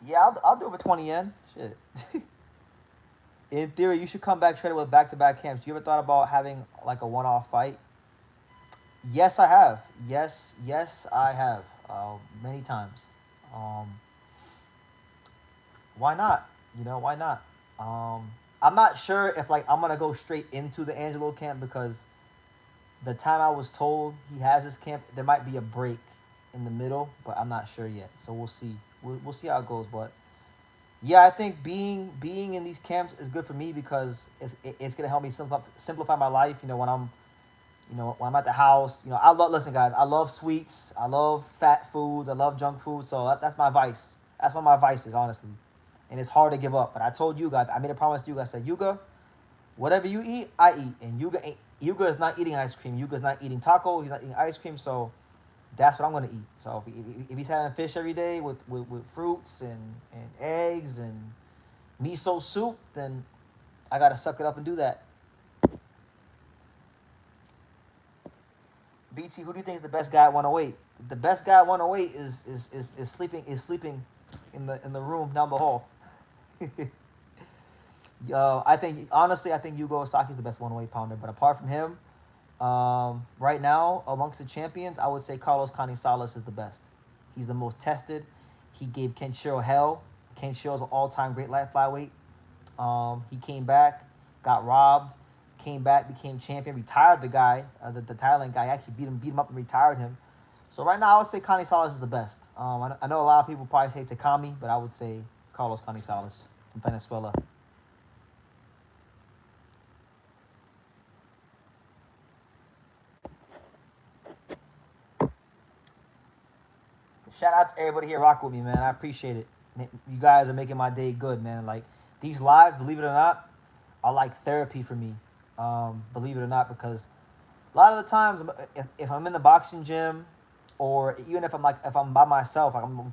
Yeah, I'll do it for 20 yen. Shit. In theory, you should come back straight with back-to-back camps. You ever thought about having like a one-off fight? Yes, I have. Yes, I have. Many times. Um, why not? You know, why not? I'm not sure if like I'm gonna go straight into the Angelo camp because the time I was told he has his camp, there might be a break in the middle, but I'm not sure yet. So we'll see. We'll see how it goes. But yeah, I think being in these camps is good for me because it's gonna help me simplify my life. When I'm at the house, I love listen, guys. I love sweets. I love fat foods. I love junk food. So that's my vice. That's one of my vices, honestly. And it's hard to give up. But I told you guys, I made a promise to you guys. I said, Yuga, whatever you eat, I eat. And Yuga is not eating ice cream. Yuga is not eating taco. He's not eating ice cream. So that's what I'm gonna eat. So if he's having fish every day with fruits and eggs and miso soup, then I gotta suck it up and do that. BT, who do you think is the best guy at 108? The best guy at 108 is sleeping in the room down the hall. I think honestly, I think Yugo Osaki is the best 108 pounder. But apart from him, right now amongst the champions, I would say Carlos Canizales is the best. He's the most tested. He gave Kenshiro hell. Kenshiro's an all-time great light flyweight. He came back, got robbed, came back, became champion, retired the guy, the Thailand guy. Actually beat him up and retired him. So right now, I would say Canizales is the best. I know a lot of people probably say Takami, but I would say Carlos Canizales from Venezuela. Shout out to everybody here rock with me, man. I appreciate it. You guys are making my day good, man. Like these lives, believe it or not, are like therapy for me. Believe it or not, because a lot of the times, if I'm in the boxing gym, or even if I'm by myself, like I'm an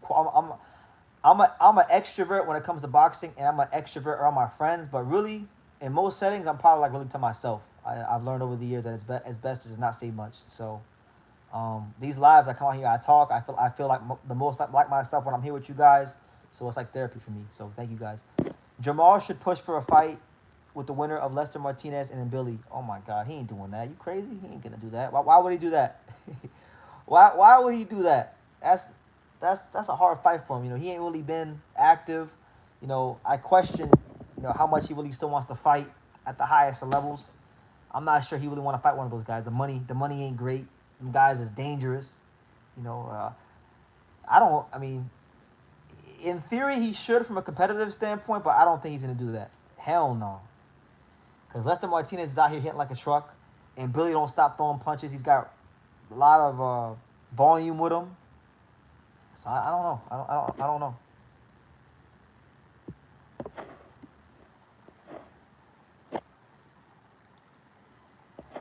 extrovert when it comes to boxing, and I'm an extrovert around my friends. But really, in most settings, I'm probably like really to myself. I've learned over the years that it's best to just not say much. So these lives, I come on here, I talk. I feel like the most like myself when I'm here with you guys. So it's like therapy for me. So thank you guys. Jamal should push for a fight with the winner of Lester Martinez and then Billy. Oh my God, he ain't doing that. You crazy? He ain't gonna do that. Why would he do that? why would he do that? That's a hard fight for him. He ain't really been active. I question, how much he really still wants to fight at the highest of levels. I'm not sure he really want to fight one of those guys. The money ain't great. Them guys is dangerous. You know, uh, I don't. I mean, in theory, he should from a competitive standpoint, but I don't think he's gonna do that. Hell no. Because Lester Martinez is out here hitting like a truck, and Billy don't stop throwing punches. He's got a lot of volume with him. So I don't know. I don't know.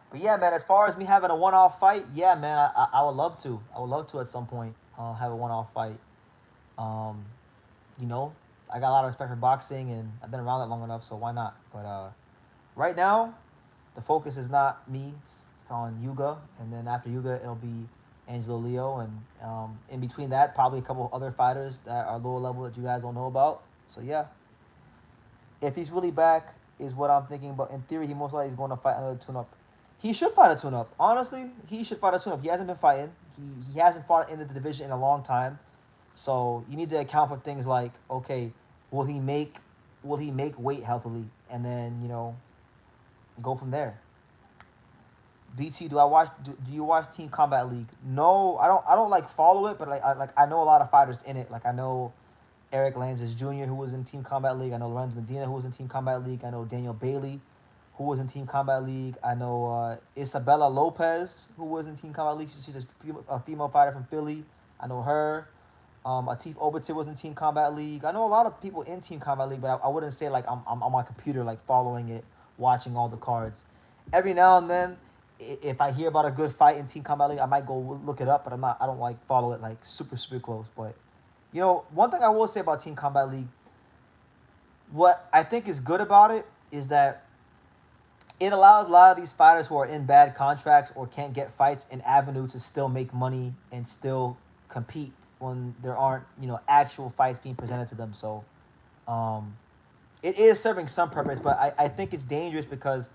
But yeah, man. As far as me having a one-off fight, yeah, man. I would love to. I would love to at some point have a one-off fight. Um, you know, I got a lot of respect for boxing, and I've been around that long enough, so why not? But right now, the focus is not me. It's on Yuga, and then after Yuga, it'll be Angelo Leo, and in between that, probably a couple other fighters that are lower level that you guys don't know about. So yeah, if he's really back, is what I'm thinking. But in theory, he most likely is going to fight another tune-up. He should fight a tune-up. Honestly, he should fight a tune-up. He hasn't been fighting. He hasn't fought in the division in a long time. So you need to account for things like, okay, will he make weight healthily, and then go from there. BT, do you watch Team Combat League? No, I don't like follow it, but like I know a lot of fighters in it. Like I know Eric Lanzis Jr., who was in Team Combat League. I know Lorenzo Medina, who was in Team Combat League. I know Daniel Bailey, who was in Team Combat League. I know Isabella Lopez, who was in Team Combat League. She's a female fighter from Philly. I know her. Atif Obiter was in Team Combat League. I know a lot of people in Team Combat League, but I wouldn't say like I'm on my computer like following it, watching all the cards. Every now and then, if I hear about a good fight in Team Combat League, I might go look it up, but I don't like follow it like super close. But you know, one thing I will say about Team Combat League, what I think is good about it is that it allows a lot of these fighters who are in bad contracts or can't get fights an avenue to still make money and still compete when there aren't, you know, actual fights being presented to them. So um, it is serving some purpose, but I think it's dangerous because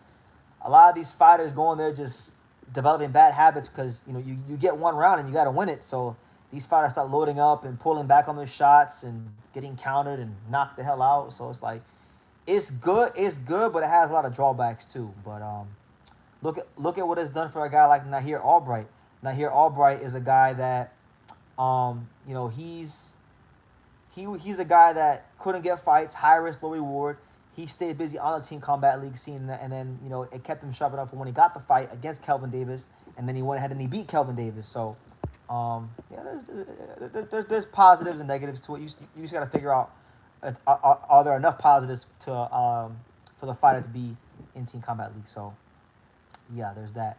a lot of these fighters go in there just developing bad habits because, you know, you get one round and you got to win it. So these fighters start loading up and pulling back on their shots and getting countered and knocked the hell out. So it's like, it's good, but it has a lot of drawbacks too. But look at what it's done for a guy like Nahir Albright. Nahir Albright is a guy that you know, he's a guy that couldn't get fights, high risk, low reward. He stayed busy on the Team Combat League scene, and then, you know, it kept him sharp enough for when he got the fight against Kelvin Davis, and then he went ahead and he beat Kelvin Davis. So yeah, there's positives and negatives to it. You just got to figure out, are there enough positives to for the fighter to be in Team Combat League. So yeah, there's that.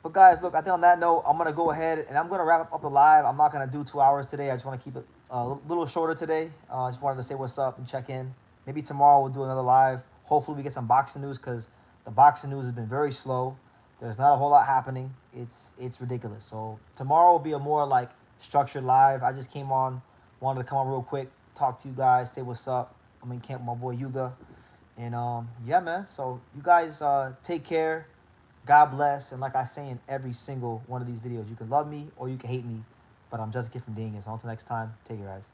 But guys, look, I think on that note, I'm gonna go ahead and I'm gonna wrap up the live. I'm not gonna do 2 hours today. I just want to keep it a little shorter today. I just wanted to say what's up and check in. Maybe tomorrow we'll do another live. Hopefully we get some boxing news because the boxing news has been very slow. There's not a whole lot happening. It's ridiculous. So tomorrow will be a more like structured live. I just came on, wanted to come on real quick, talk to you guys, say what's up. I'm in camp with my boy Yuga, and yeah, man. So you guys take care. God bless. And like I say in every single one of these videos, you can love me or you can hate me, but I'm just a kid from Dania. So until next time, take care, guys.